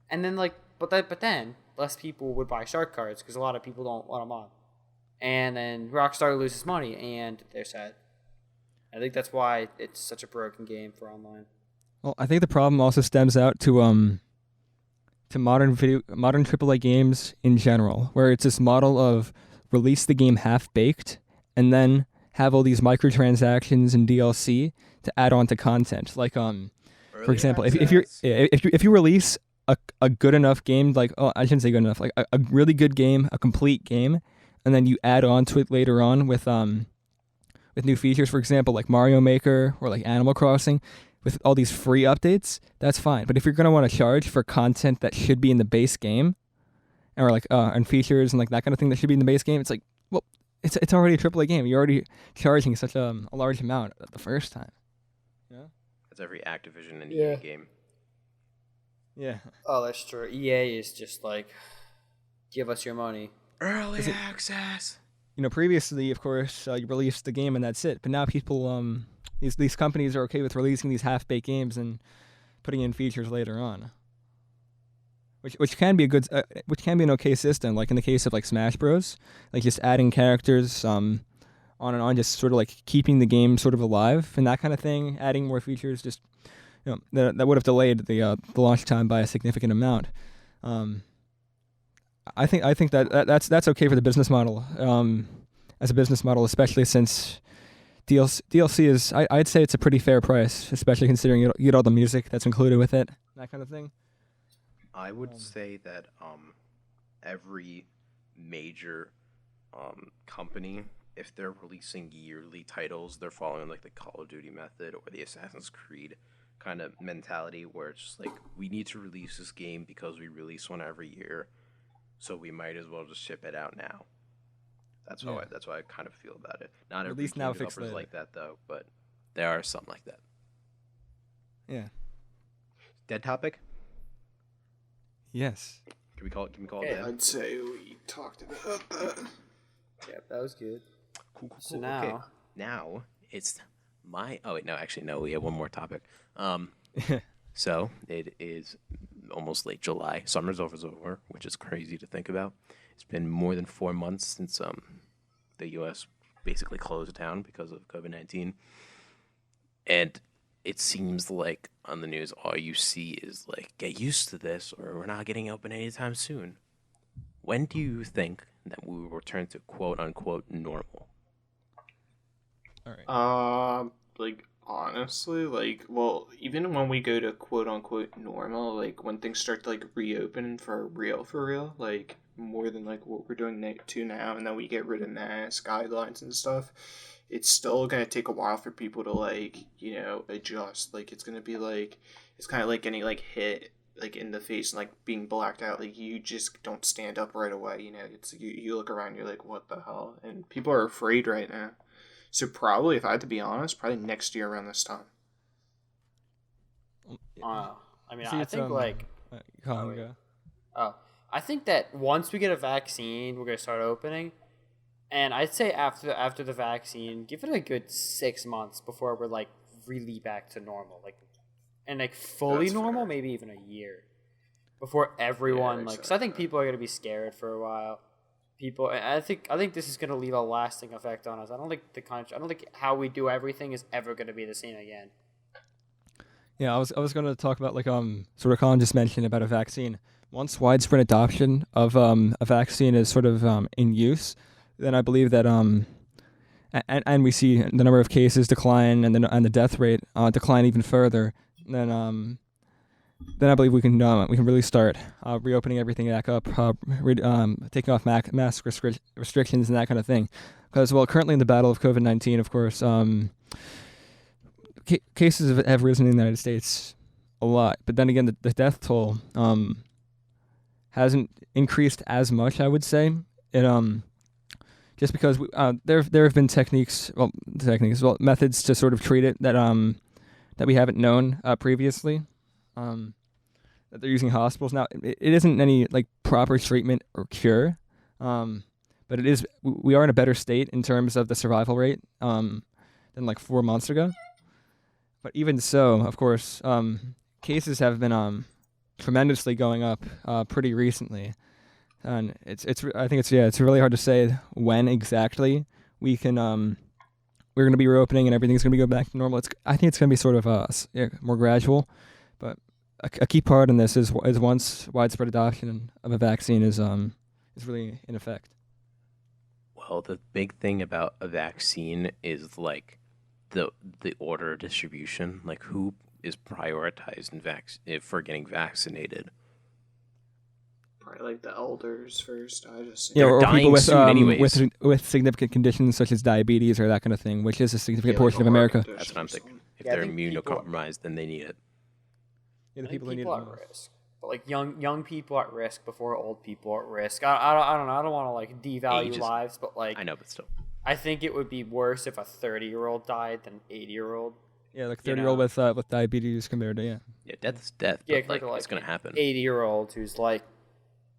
and then but then less people would buy shark cards because a lot of people don't want them on, and then Rockstar loses money and they're sad. I think that's why it's such a broken game for online. Well, I think the problem also stems out to modern AAA games in general, where it's this model of release the game half baked and then have all these microtransactions and DLC to add on to content. Like for example, if you release a good enough game, like I shouldn't say good enough, like a really good game, a complete game, and then you add on to it later on with new features, for example, like Mario Maker or like Animal Crossing, with all these free updates, that's fine. But if you're gonna want to charge for content that should be in the base game, or like and features and like that kind of thing that should be in the base game, it's like, well, it's already a AAA game. You're already charging such a large amount the first time. Yeah. That's every Activision and EA game. Yeah. Oh, that's true. EA is just like, give us your money. Early access. Previously, of course, you released the game and that's it. But now people, these companies are okay with releasing these half-baked games and putting in features later on, which can be an okay system. Like in the case of like Smash Bros, like just adding characters, on and on, just sort of like keeping the game sort of alive and that kind of thing. Adding more features, just that would have delayed the launch time by a significant amount. I think that's okay for the business model, as a business model, especially since DLC is, I'd say it's a pretty fair price, especially considering you get all the music that's included with it, that kind of thing. I would say that every major company, if they're releasing yearly titles, they're following like the Call of Duty method or the Assassin's Creed kind of mentality, where it's just like, we need to release this game because we release one every year, so we might as well just ship it out now. That's how I kind of feel about it. Not every game developer is like that though, but there are some like that. Yeah. Dead topic? Yes. Can we call it dead? I'd say we talked about that. Yeah, that was good. Cool. So now, okay. Now it's my. Oh wait, no, actually no. We have one more topic. So it is almost late July. Summer's over, which is crazy to think about. It's been more than 4 months since the U.S. basically closed down because of COVID-19, and it seems like on the news all you see is like, get used to this or we're not getting open anytime soon. When do you think that we will return to quote unquote normal? All right. Like honestly, like well, even when we go to quote unquote normal, like when things start to like reopen for real, like more than like what we're doing to now, and then we get rid of mask guidelines and stuff, it's still gonna take a while for people to like adjust. Like it's gonna be like it's kind of like getting like hit like in the face and like being blacked out. Like you just don't stand up right away. It's you look around, you're like, what the hell? And people are afraid right now. So probably, if I had to be honest, probably next year around this time. I mean, See, I it's, think like Colin, go. oh, I think that once we get a vaccine, we're gonna start opening, and I'd say after the vaccine, give it a good 6 months before we're like really back to normal, like and like fully That's normal, fair. maybe even a year before everyone makes like. Because I think sense. people are gonna be scared for a while. I think this is gonna leave a lasting effect on us. I don't think I don't think how we do everything is ever gonna be the same again. Yeah, I was going to talk about like sort of Colin just mentioned about a vaccine. Once widespread adoption of a vaccine is sort of in use, then I believe that and we see the number of cases decline and the death rate decline even further. Then I believe we can really start reopening everything back up, taking off mask restrictions and that kind of thing. Because currently in the battle of COVID-19, of course, cases have risen in the United States a lot, but then again, the death toll hasn't increased as much. I would say it just because there have been methods to sort of treat it that we haven't known previously. That they're using hospitals now. It isn't any like proper treatment or cure, but it is. We are in a better state in terms of the survival rate than like 4 months ago. But even so, of course, cases have been tremendously going up pretty recently, and I think it's really hard to say when exactly we can we're going to be reopening and everything's going to go back to normal. I think it's going to be sort of more gradual, but a key part in this is once widespread adoption of a vaccine is really in effect. Well, the big thing about a vaccine is like the order of distribution, like who is prioritized for getting vaccinated. Probably like the elders first. I just Yeah, or dying people with soon anyways. with significant conditions such as diabetes or that kind of thing, which is a significant Yeah, like portion a of heart America. condition That's what I'm or thinking. something. If Yeah, I they're think people- immunocompromised, then they need it. Yeah, the I think people who need people it at most. risk, but like young people at risk before old people at risk. I don't know. I don't want to like devalue Ageism. lives, but like I know, but still. I think it would be worse if a 30-year-old died than an 80-year-old. Yeah, like You 30-year-old know. with diabetes compared to Yeah, death is death, Yeah, but like, compared to, it's gonna happen. 80-year-old who's like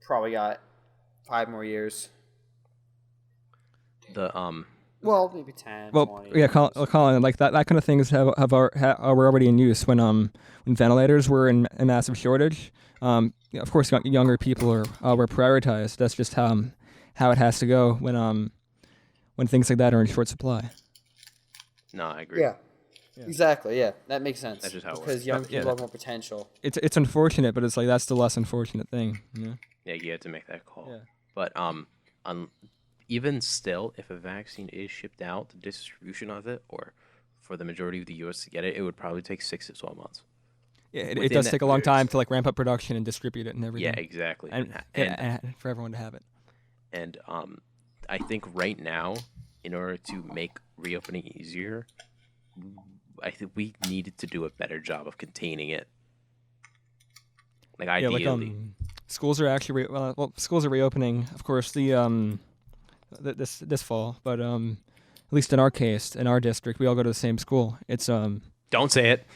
probably got 5 more years. The Well, maybe 10, Well, 20 yeah, years. Colin, like that kind of things are already in use when ventilators were in a massive shortage. Yeah, of course, younger people were prioritized. That's just how it has to go when things like that are in short supply. no, I agree. Yeah. Exactly. Yeah, that makes sense. That's just how it because works. young Yeah. people have more potential. It's unfortunate, but it's like that's the less unfortunate thing. You know? Yeah, you have to make that call. Yeah. But even still, if a vaccine is shipped out, the distribution of it, or for the majority of the U.S. to get it, it would probably take 6 to 12 months. Yeah, it Within does that take a long period. time to like ramp up production and distribute it and everything. Yeah, exactly. And for everyone to have it. And I think right now, in order to make reopening easier, I think we needed to do a better job of containing it. Like Yeah, ideally, like schools are actually schools are reopening, of course, this fall, but at least in our case, in our district, we all go to the same school. It's don't say it.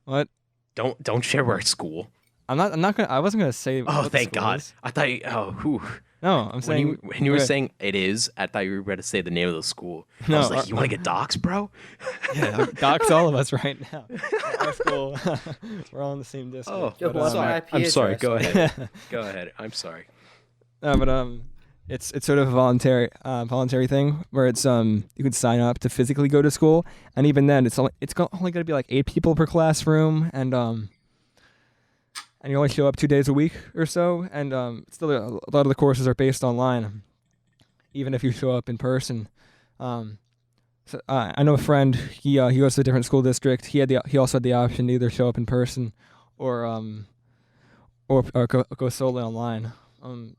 what? Don't share where it's school. I wasn't gonna say. Oh, what the thank school God. is. I thought. Whew. No, I'm saying When you were okay. saying it is, I thought you were going to say the name of the school. I No, was like, you want to get docs, bro? Yeah, docs all of us right now. Our school, we're all in the same district. Oh, Yo, but, what's my IP I'm sorry. address? Go ahead. Go ahead. I'm sorry. no, but It's sort of a voluntary thing where it's you can sign up to physically go to school, and even then only going to be like 8 people per classroom, and you only show up 2 days a week or so, and still a lot of the courses are based online, even if you show up in person. I know a friend. He goes to a different school district. He also had the option to either show up in person, or go solely online.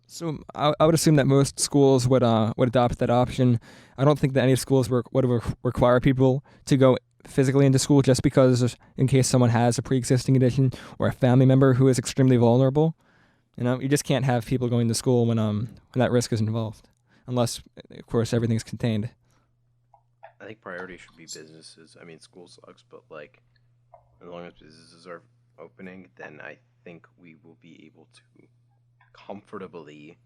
So I would assume that most schools would adopt that option. I don't think that any schools would require people to go physically into school just because in case someone has a pre-existing condition or a family member who is extremely vulnerable. You just can't have people going to school when that risk is involved, unless of course everything's contained. I think priority should be businesses. I mean, school sucks, but like, as long as businesses are opening, then I think we will be able to comfortably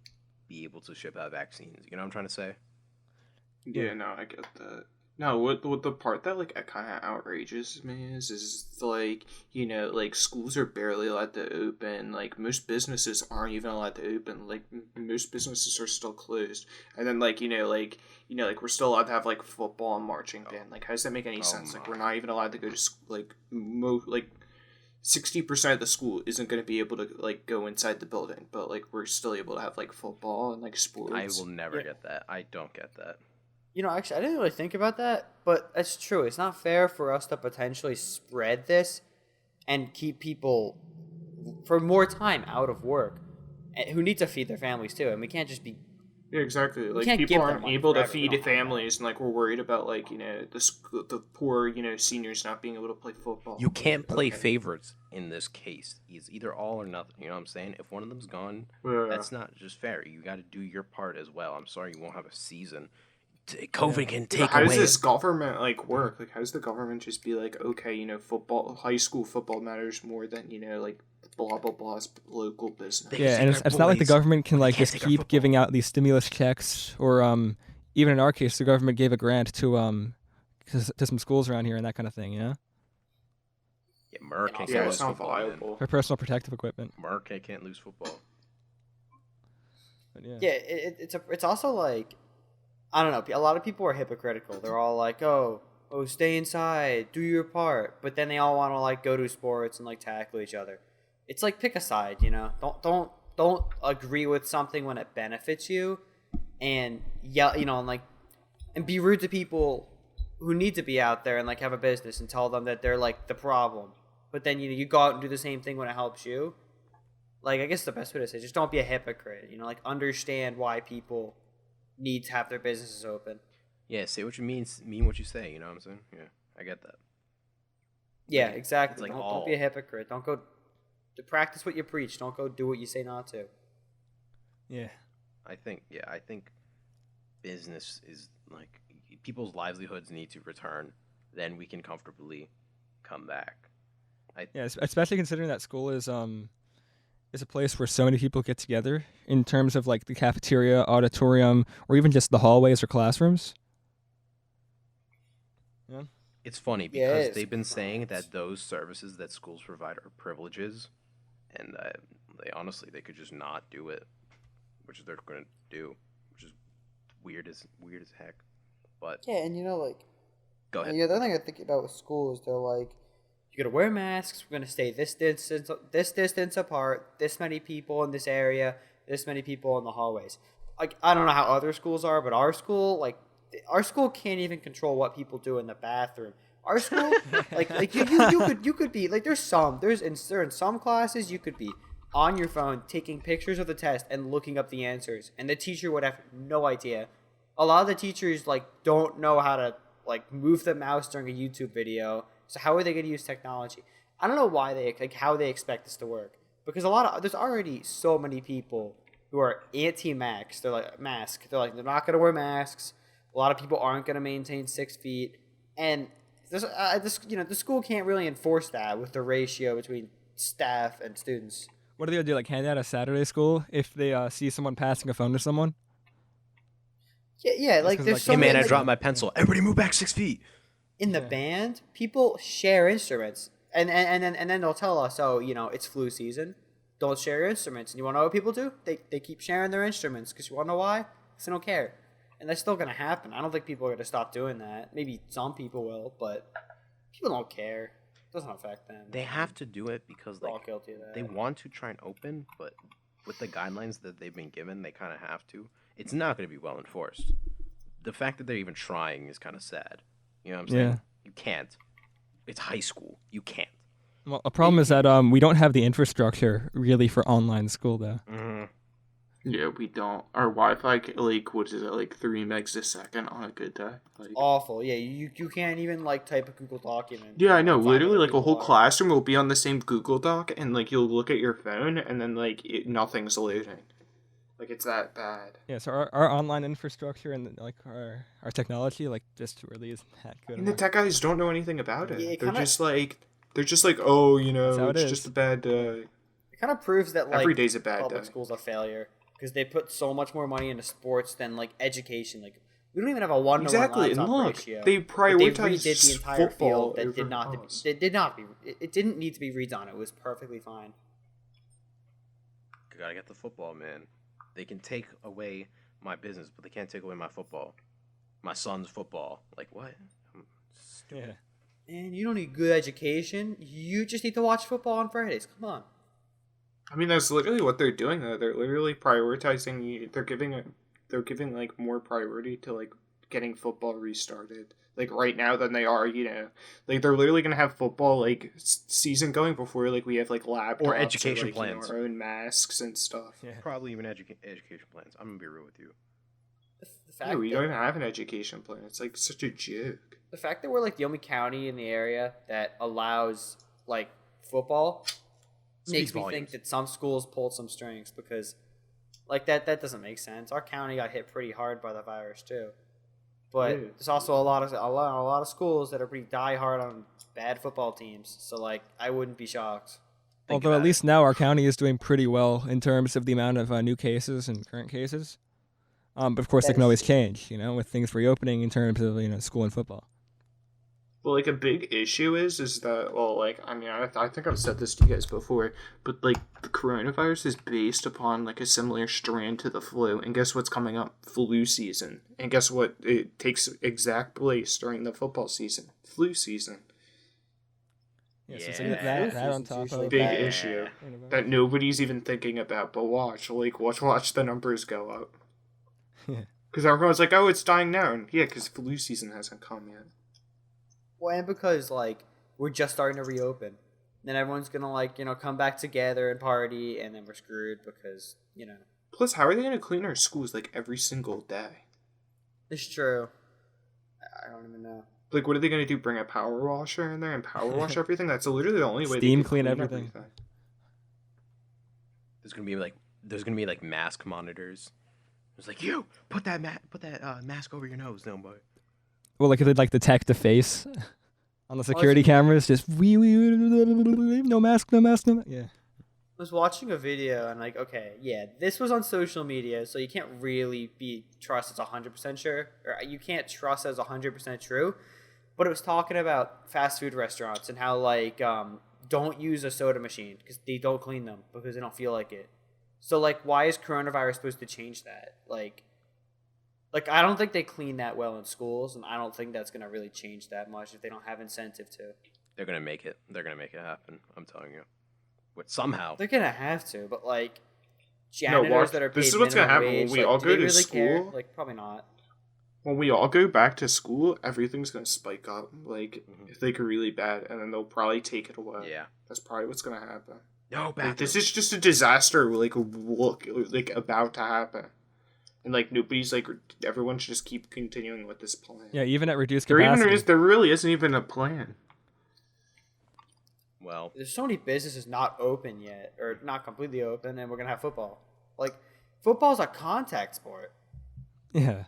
be able to ship out vaccines. You know what I'm trying to say? Yeah, no, I get that. No, what the part that like kind of outrages me is like, like schools are barely allowed to open. Like most businesses aren't even allowed to open. Like most businesses are still closed. And then like like we're still allowed to have like football and marching band. Like how does that make any sense? Like we're not even allowed to go to like 60% of the school isn't going to be able to like go inside the building, but like we're still able to have like football and like sports. I will never get that. I don't get that. Actually, I didn't really think about that, but it's true. It's not fair for us to potentially spread this and keep people for more time out of work who need to feed their families too. And we can't just be... Yeah, exactly. Like can't people give aren't them able to forever. We feed don't have families, and like we're worried about like the poor seniors not being able to play football. You can't play favorites in this case. It's either all or nothing. You know what I'm saying? If one of them's gone, that's not just fair. You got to do your part as well. I'm sorry you won't have a season. COVID can take How away. does this government like work? Like, how does the government just be like, okay, football, high school football matters more than like blah blah blah's local business? Yeah, and it's not like the government can like just keep giving out these stimulus checks, or even in our case, the government gave a grant to some schools around here and that kind of thing. Yeah, Merck can't Yeah, lose it's not football, viable. For personal protective equipment. Merck can't lose football. But yeah. Yeah, it's also like, I don't know. A lot of people are hypocritical. They're all like, "Oh, stay inside, do your part," but then they all want to like go to sports and like tackle each other. It's like pick a side, Don't agree with something when it benefits you, and yell, and be rude to people who need to be out there and like have a business and tell them that they're like the problem. But then you go out and do the same thing when it helps you. Like I guess the best way to say, just don't be a hypocrite. Like understand why people need to have their businesses open. Yeah, say what you mean what you say, you know what I'm saying? Yeah, I get that. Yeah, exactly. Like Don't be a hypocrite. Don't go to practice what you preach. Don't go do what you say not to. Yeah. I think business is like people's livelihoods need to return, then we can comfortably come back. Especially considering that school is a place where so many people get together in terms of like the cafeteria, auditorium, or even just the hallways or classrooms. Yeah. It's funny because they've been saying that those services that schools provide are privileges, and they could just not do it, which they're going to do, which is weird as heck. But yeah, and go ahead. The other thing I think about with school is they're like, you're gonna wear masks. We're gonna stay this distance apart. This many people in this area. This many people in the hallways. Like I don't know how other schools are, but our school can't even control what people do in the bathroom. Our school, you could be like in some classes you could be on your phone taking pictures of the test and looking up the answers, and the teacher would have no idea. A lot of the teachers don't know how to move the mouse during a YouTube video. So how are they going to use technology? I don't know why how they expect this to work, because there's already so many people who are anti-mask. They're like mask. They're not going to wear masks. A lot of people aren't going to maintain 6 feet, and the school can't really enforce that with the ratio between staff and students. What are they going to do? Like hand out a Saturday school if they see someone passing a phone to someone? Yeah. There's so hey many, man, I dropped my pencil. Everybody move back 6 feet. In the band, people share instruments, and then they'll tell us, oh, it's flu season. don't share your instruments. And you want to know what people do? They keep sharing their instruments because you want to know why? Because they don't care. And that's still going to happen. I don't think people are going to stop doing that. Maybe some people will, but people don't care. It doesn't affect them. They have to do it because We're all like guilty of that. they want to try and open, but with the guidelines that they've been given, they kind of have to. It's not going to be well enforced. The fact that they're even trying is kind of sad. You know what I'm saying? Yeah. You can't. It's high school. You can't. Well, a problem is that we don't have the infrastructure really for online school though. Mm-hmm. Yeah, we don't. Our Wi-Fi, like, what is it, like 3 megs a second on a good day? Like, Awful. Yeah, you can't even like type a Google document. yeah, I know. Find Literally, other like, a people whole are. classroom will be on the same Google Doc, and, like, you'll look at your phone, and then, like, nothing's loading. Like, it's that bad. Yeah, so our online infrastructure and like our technology like just really isn't that good. And the tech guys don't know anything about it. Yeah, it they're kinda- just like, oh, you That's how know, it it's is. just a bad. It kind of proves that like Every day's a bad public day. school's a failure because they put so much more money into sports than like education. Like we don't even have a 1-to-1 Exactly, and laptop look, ratio. they But prioritize redid the entire football field that over did not. us. It did not be. It didn't need to be redone. It was perfectly fine. Gotta get the football, man. They can take away my business, but they can't take away my football. My son's football. Like, what? Yeah. And you don't need good education. You just need to watch football on Fridays. Come on. I mean, that's literally what they're doing. Though they're literally prioritizing you. They're giving like more priority to like getting football restarted. Like right now than they are, you know, like they're literally gonna have football like season going before like we have like laptops Or education like, plans. you know, our own masks and stuff. Yeah. Probably even education plans. I'm gonna be real with you. The fact Yeah, we that- don't even have an education plan. It's like such a joke. The fact that we're like the only county in the area that allows like football makes Speaks me volumes. think that some schools pulled some strings because like that doesn't make sense. Our county got hit pretty hard by the virus too. But Yeah. there's also a lot of schools that are pretty diehard on bad football teams. So like I wouldn't be shocked. Think Although at about least now our county is doing pretty well in terms of the amount of new cases and current cases. But of course, That they can is always true. change, with things reopening in terms of school and football. Well, like a big issue is that like I mean I think I've said this to you guys before, but like the coronavirus is based upon like a similar strand to the flu, and guess what's coming up? Flu season, and guess what? It takes exact place during the football season, flu season. Yeah, so Yeah. so you get that on Season's top usually of Big bad. issue coronavirus. that nobody's even thinking about. But watch the numbers go up. Yeah. Because everyone's like, oh, it's dying down. Yeah, because flu season hasn't come yet. Well, and because like we're just starting to reopen, then everyone's gonna like come back together and party, and then we're screwed because Plus, how are they going to clean our schools like every single day? it's true. I don't even know. Like, what are they going to do? Bring a power washer in there and power wash everything? That's literally the only way Steam they can clean clean everything. There's gonna be like mask monitors. It's like you put that mask over your nose, no boy. Well, like if they'd like detect the face on the security cameras, just no mask, no mask, no mask. Yeah. I was watching a video and like, okay, yeah, this was on social media, so you can't really trust it's 100% sure, or you can't trust as 100% true. But it was talking about fast food restaurants and how like don't use a soda machine because they don't clean them because they don't feel like it. So like, why is coronavirus supposed to change that? Like I don't think they clean that well in schools, and I don't think that's gonna really change that much if they don't have incentive to. They're gonna make it. They're gonna make it happen. I'm telling you. But somehow. They're gonna have to, but like No, janitors watch. that are paid This is what's gonna minimum happen when wage, we like, all do go they to really care? school. Like probably not. When we all go back to school, everything's going to spike up, like, it's like really bad, and then they'll probably take it away. Yeah. That's probably what's going to happen. No, Like, this is just a disaster, like, about to happen. And, like, nobody's, like, everyone should just keep continuing with this plan. Yeah, even at reduced There capacity. there really isn't even a plan. Well, There's so many businesses not open yet, or not completely open, and we're gonna have football. Like football's a contact sport. Yeah.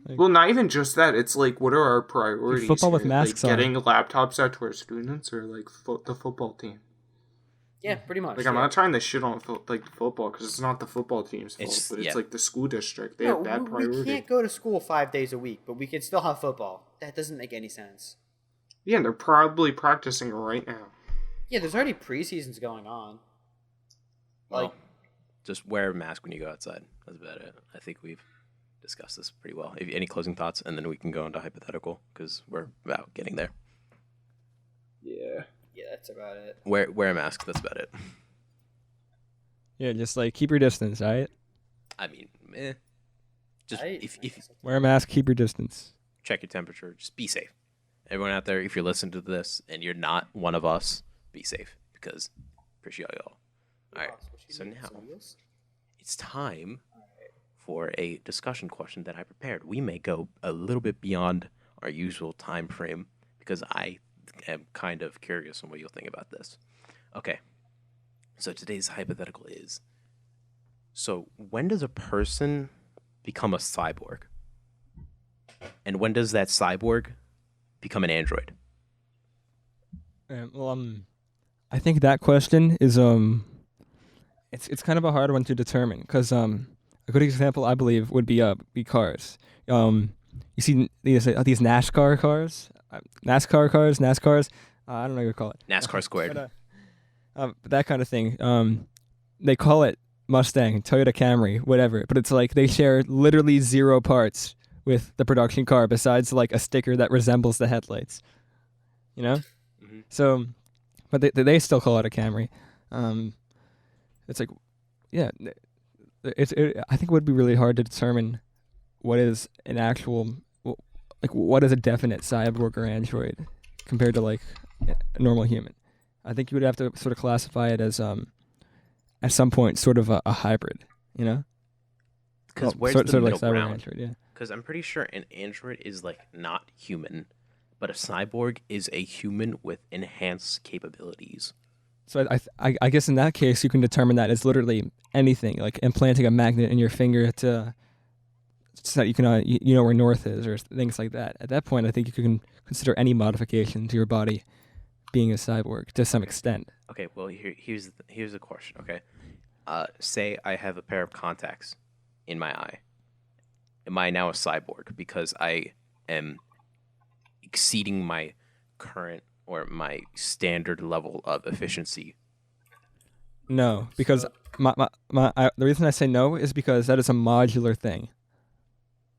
Well, not even just that. It's like, what are our priorities? football with here? masks like, on. getting laptops out to our students, or like the football team. Yeah, pretty much. Like, I'm yeah. not trying to shit on football because it's not the football team's fault, It's- but it's yeah. like the school district. They No, have bad we priority. can't go to school 5 days a week, but we can still have football. That doesn't make any sense. Yeah, and they're probably practicing right now. Yeah, there's already preseasons going on. Well, just wear a mask when you go outside. That's about it. I think we've discussed this pretty well. If any closing thoughts, and then we can go into hypothetical because we're about getting there. Yeah. Yeah, that's about it. Wear a mask. That's about it. Yeah, just like keep your distance, right? I mean, just if Wear a mask, keep your distance. check your temperature, just be safe. Everyone out there, if you're listening to this and you're not one of us, be safe because appreciate y'all. All right, so now it's time for a discussion question that I prepared. We may go a little bit beyond our usual time frame because I am kind of curious on what you'll think about this. Okay, so today's hypothetical is, so when does a person become a cyborg? And when does that cyborg become an android? I think that question is it's kind of a hard one to determine because a good example I believe would be cars. You see these NASCAR cars, NASCARs. I don't know what you call it. NASCAR squared. But that kind of thing. They call it Mustang, Toyota Camry, whatever. But it's like they share literally 0 parts with the production car besides like a sticker that resembles the headlights. You know? Mm-hmm. So, but they still call it a Camry. It's like, yeah, I think it would be really hard to determine what is an actual, like what is a definite cyborg or android compared to like a normal human. I think you would have to sort of classify it as at some point sort of a hybrid, you know? Because where's sort the of middle like cyborg ground? android, yeah. Because I'm pretty sure an android is like not human, but a cyborg is a human with enhanced capabilities. So I guess in that case you can determine that as literally anything, like implanting a magnet in your finger so that you can you know where north is or things like that. At that point, I think you can consider any modification to your body being a cyborg to some extent. Okay, well here's the question. Okay, say I have a pair of contacts in my eye. Am I now a cyborg because I am exceeding my current or my standard level of efficiency? No, because the reason I say no is because that is a modular thing.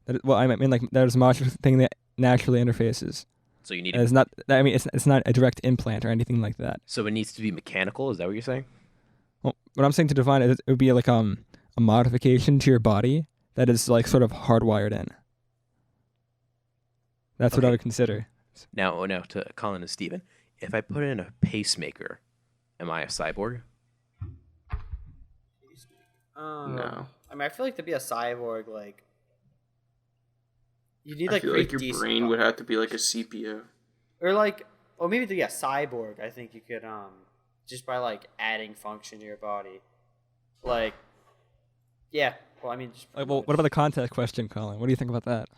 I mean like that is a modular thing that naturally interfaces. So you need. It's not. I mean, it's not a direct implant or anything like that. So it needs to be mechanical. Is that what you're saying? Well, what I'm saying to define it would be like a modification to your body that is like sort of hardwired in. That's what I would consider. Now to Colin and Steven, if I put in a pacemaker, am I a cyborg? No. I mean, I feel like to be a cyborg, like you need I like feel pretty like your decent brain would have to be like a CPU. or like, or maybe to be a cyborg. I think you could just by like adding function to your body, like yeah. Well, I mean, just Well, what about the context question, Colin? What do you think about that?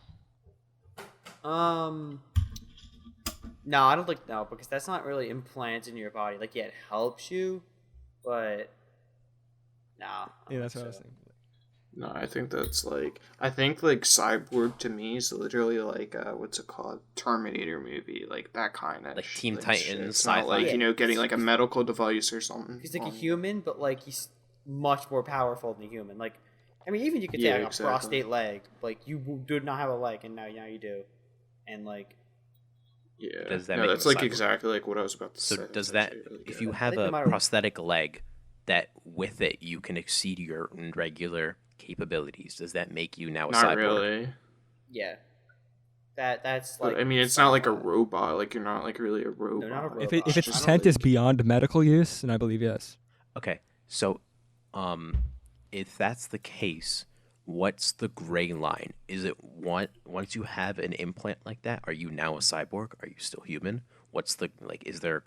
No, I don't think no, because that's not really implants in your body. Like, yeah, it helps you, but no. Yeah, that's what I was thinking. No, I think that's like Cyborg to me is literally like what's it called? Terminator movie, like that kind of Like Teen like, Titans, shit. It's sci-fi. not like Yeah. getting like a medical device or something. He's like a human, but like he's much more powerful than a human. Like, I mean, even you could Yeah, take exactly. a prostate leg. Like, you did not have a leg, and now you do, and like. Yeah, Does that no, make that's him a like cyborg? exactly like what I was about to So say. does That's that, actually really if good. you have think no a matter- prosthetic leg, that with it you can exceed your regular capabilities, does that make you now a Not cyborg? really. Yeah. That's But, like. I mean, it's not like a robot. Like you're not like really a robot. not a robot. If its I don't intent is beyond medical use, then I believe yes. Okay, so if that's the case, what's the gray line? Is it once you have an implant like that, are you now a cyborg? Are you still human? What's the like? Is there a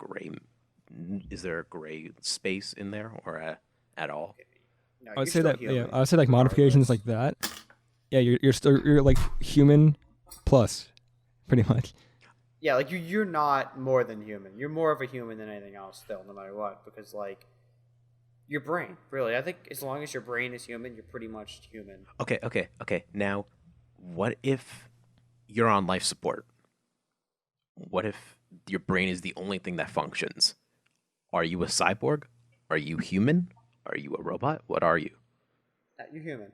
gray space in there or at all? No, I would you're say still that. Yeah, human, I would say like modifications like regardless. that. Yeah, you're like human plus, pretty much. Yeah, like you're not more than human. You're more of a human than anything else, still, no matter what. Because like, your brain, really. I think as long as your brain is human, you're pretty much human. Okay. Now, what if you're on life support? What if your brain is the only thing that functions? Are you a cyborg? Are you human? Are you a robot? What are you? You're human.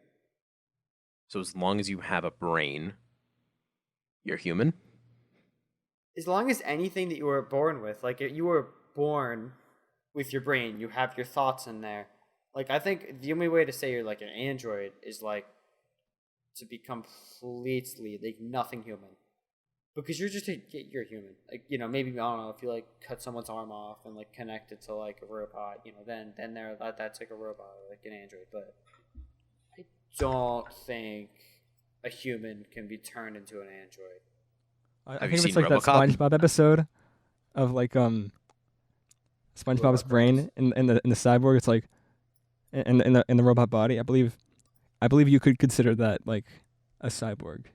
So as long as you have a brain, you're human? As long as anything that you were born with, like you were born with your brain, you have your thoughts in there. Like I think the only way to say you're like an android is like to be completely like nothing human, because you're human. Like maybe I don't know if you like cut someone's arm off and like connect it to like a robot, then that's like a robot or like an android. But I don't think a human can be turned into an android. I Have think you it's seen like that RoboCop? SpongeBob episode of like SpongeBob's Robot brain in the cyborg. It's like in the robot body. I believe you could consider that like a cyborg.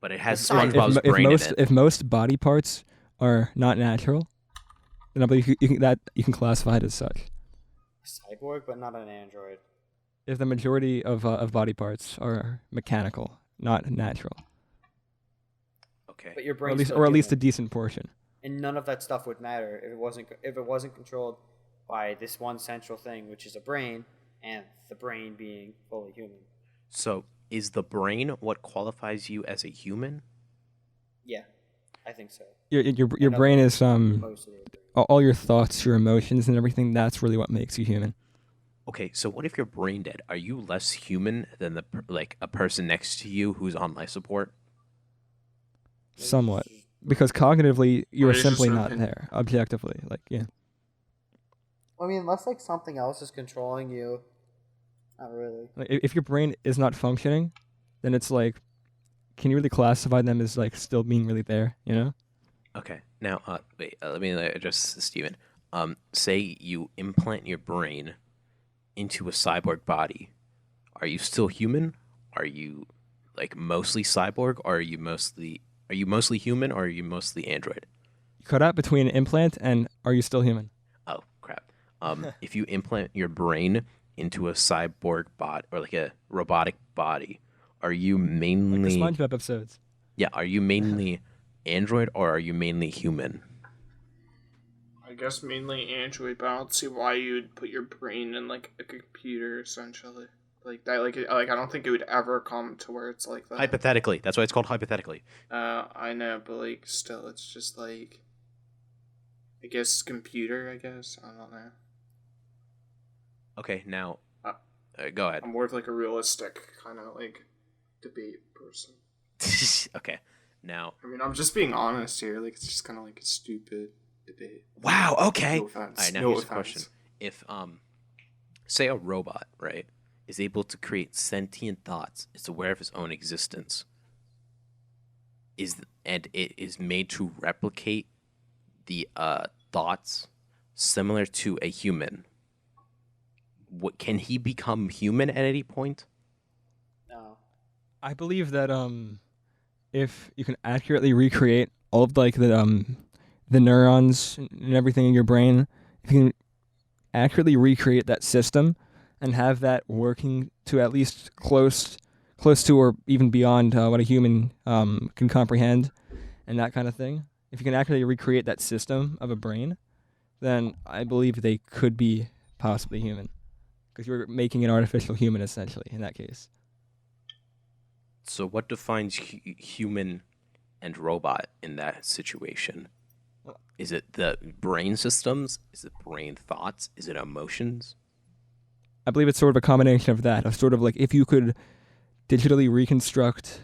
But it has cyborg. SpongeBob's brain in it. If most body parts are not natural, then I believe you can classify it as such. A cyborg, but not an android. If the majority of body parts are mechanical, not natural, Okay. But your or brain's at least a human. decent portion. And none of that stuff would matter if it wasn't controlled by this one central thing, which is a brain, and the brain being fully human. So is the brain what qualifies you as a human? Yeah, I think so. Your brain is Most of the brain. all your thoughts, your emotions, and everything. That's really what makes you human. Okay, so what if you're brain dead? Are you less human than a person next to you who's on life support? Somewhat, because cognitively you are What is your simply sort of not opinion? there. Objectively, like yeah. I mean, unless like something else is controlling you. Not really. Like, if your brain is not functioning, then it's like, can you really classify them as like still being really there? You know? Okay, now wait, let me address Steven. Say you implant your brain into a cyborg body. Are you still human? Are you like mostly cyborg, or are you mostly human, or are you mostly android? You cut out between implant and are you still human? Oh crap. If you implant your brain into a cyborg bot or like a robotic body, are you Like the mainly SpongeBob episodes. yeah, are you mainly android or are you mainly human? I guess mainly Android, but I don't see why you'd put your brain in like a computer essentially. Like that, like I don't think it would ever come to where it's like that. Hypothetically. That's why it's called hypothetically. I know, but like still, it's just like I guess computer. I guess I don't know. Okay, now Uh, go ahead. I'm more of like a realistic kind of like debate person. Okay. Now, I mean, I'm just being honest here. Like it's just kind of like a stupid debate. wow, okay. No offense. All right, now No here's a offense. question. If say a robot, right, is able to create sentient thoughts, is aware of his own existence, and it is made to replicate the thoughts similar to a human, what can he become human at any point? No. I believe that if you can accurately recreate all of like the neurons and everything in your brain, if you can accurately recreate that system and have that working to at least close to or even beyond what a human can comprehend and that kind of thing. If you can accurately recreate that system of a brain, then I believe they could be possibly human, because you're making an artificial human essentially in that case. So what defines human and robot in that situation? Is it the brain systems? Is it brain thoughts? Is it emotions? I believe it's sort of a combination of that, of sort of like if you could digitally reconstruct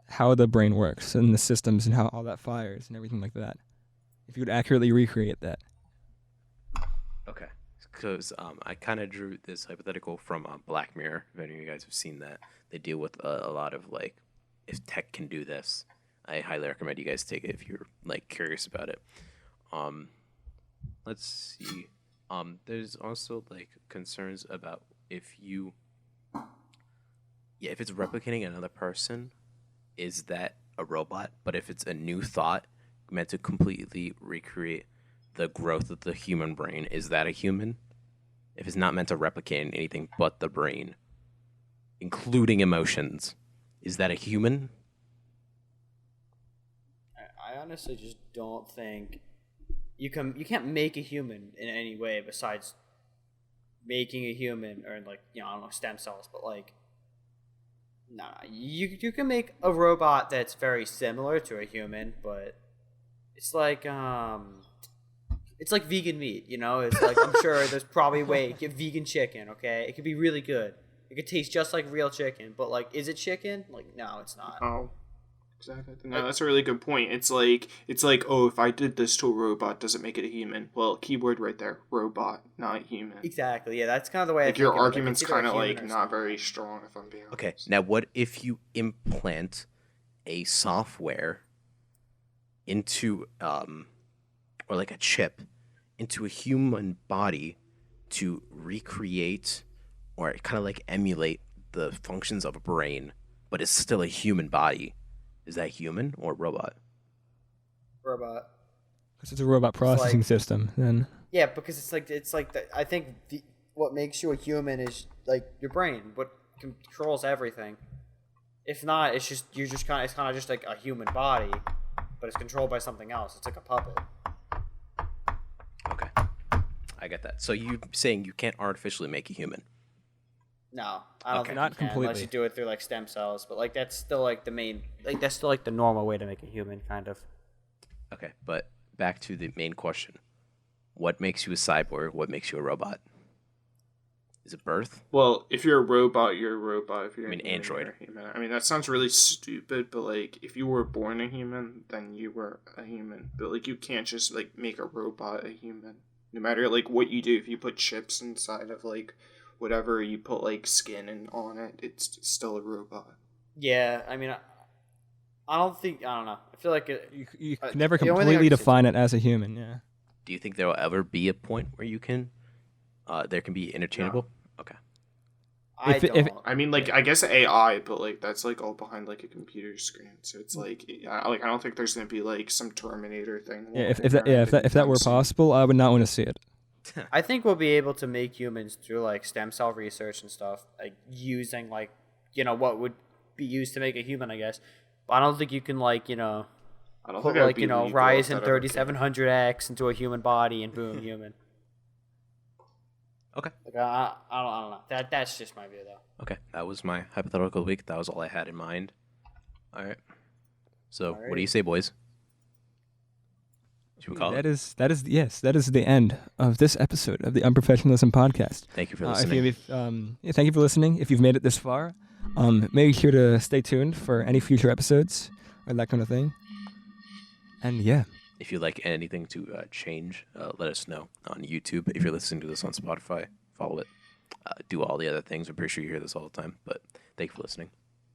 how the brain works and the systems and how all that fires and everything like that. If you could accurately recreate that. Okay. Because I kind of drew this hypothetical from Black Mirror. If any of you guys have seen that, they deal with a lot of like, if tech can do this. I highly recommend you guys take it if you're like curious about it. Let's see. There's also like concerns about if it's replicating another person, is that a robot? But if it's a new thought meant to completely recreate the growth of the human brain, is that a human? If it's not meant to replicate anything but the brain, including emotions, is that a human? I honestly just don't think you can't make a human in any way besides making a human or like I don't know stem cells, but like nah, you can make a robot that's very similar to a human, but it's like vegan meat, It's like I'm sure there's probably a way get vegan chicken, okay? It could be really good. It could taste just like real chicken, but like is it chicken? Like no, it's not. Oh. Exactly. No, that's a really good point. It's like, oh, if I did this to a robot, does it make it a human? Well, keyword right there, robot, not human. Exactly. Yeah, that's kind of the way Like I think your of it. Like, argument's it's either kind of human like or not something. very strong, if I'm being honest. Okay, now what if you implant a software into or like a chip into a human body to recreate or kind of like emulate the functions of a brain, but it's still a human body? Is that human or robot? Robot. Because it's a robot processing like- system. Then Yeah, because I think what makes you a human is like your brain, what controls everything. If not, it's just it's kind of just like a human body, but it's controlled by something else. It's like a puppet. Okay, I get that. So you saying you can't artificially make a human? No, I don't Okay. think Not you can, unless completely. you do it through like stem cells. But like that's still like the main, like that's still like the normal way to make a human, kind of. Okay, but back to the main question: what makes you a cyborg? What makes you a robot? Is it birth? Well, if you're a robot, you're a robot. If you're I mean, a human, android. you're a human. I mean, that sounds really stupid, but like, if you were born a human, then you were a human. But like, you can't just like make a robot a human. No matter like what you do, if you put chips inside of like whatever, you put like skin on it, it's still a robot. Yeah, I mean, I don't know. I feel like you Uh, can never the only thing I completely can say- define it as a human. Yeah. Do you think there will ever be a point where you can, there can be interchangeable? Okay. I If it- don't. if- I mean, like, I guess AI, but like that's like all behind like a computer screen. So it's like, I don't think there's gonna be like some Terminator thing. Yeah, if walking that around if that were anytime soon. possible, I would not want to see it. I think we'll be able to make humans through like stem cell research and stuff, like using like what would be used to make a human, I guess. But I don't think you can like I don't put think that would like be legal if Ryzen that ever came. 3700X into a human body and boom, human. Okay. Like I don't know. That's just my view though. Okay. That was my hypothetical of the week. That was all I had in mind. All right. So, what do you say, boys? Should we call it? That is the end of this episode of the Unprofessionalism podcast. Thank you for If listening. thank you for listening. If you've made it this far, make sure to stay tuned for any future episodes or that kind of thing. And yeah, If you'd like anything to change, let us know on YouTube. If you're listening to this on Spotify, follow it. Do all the other things. I'm pretty sure you hear this all the time, but thank you for listening.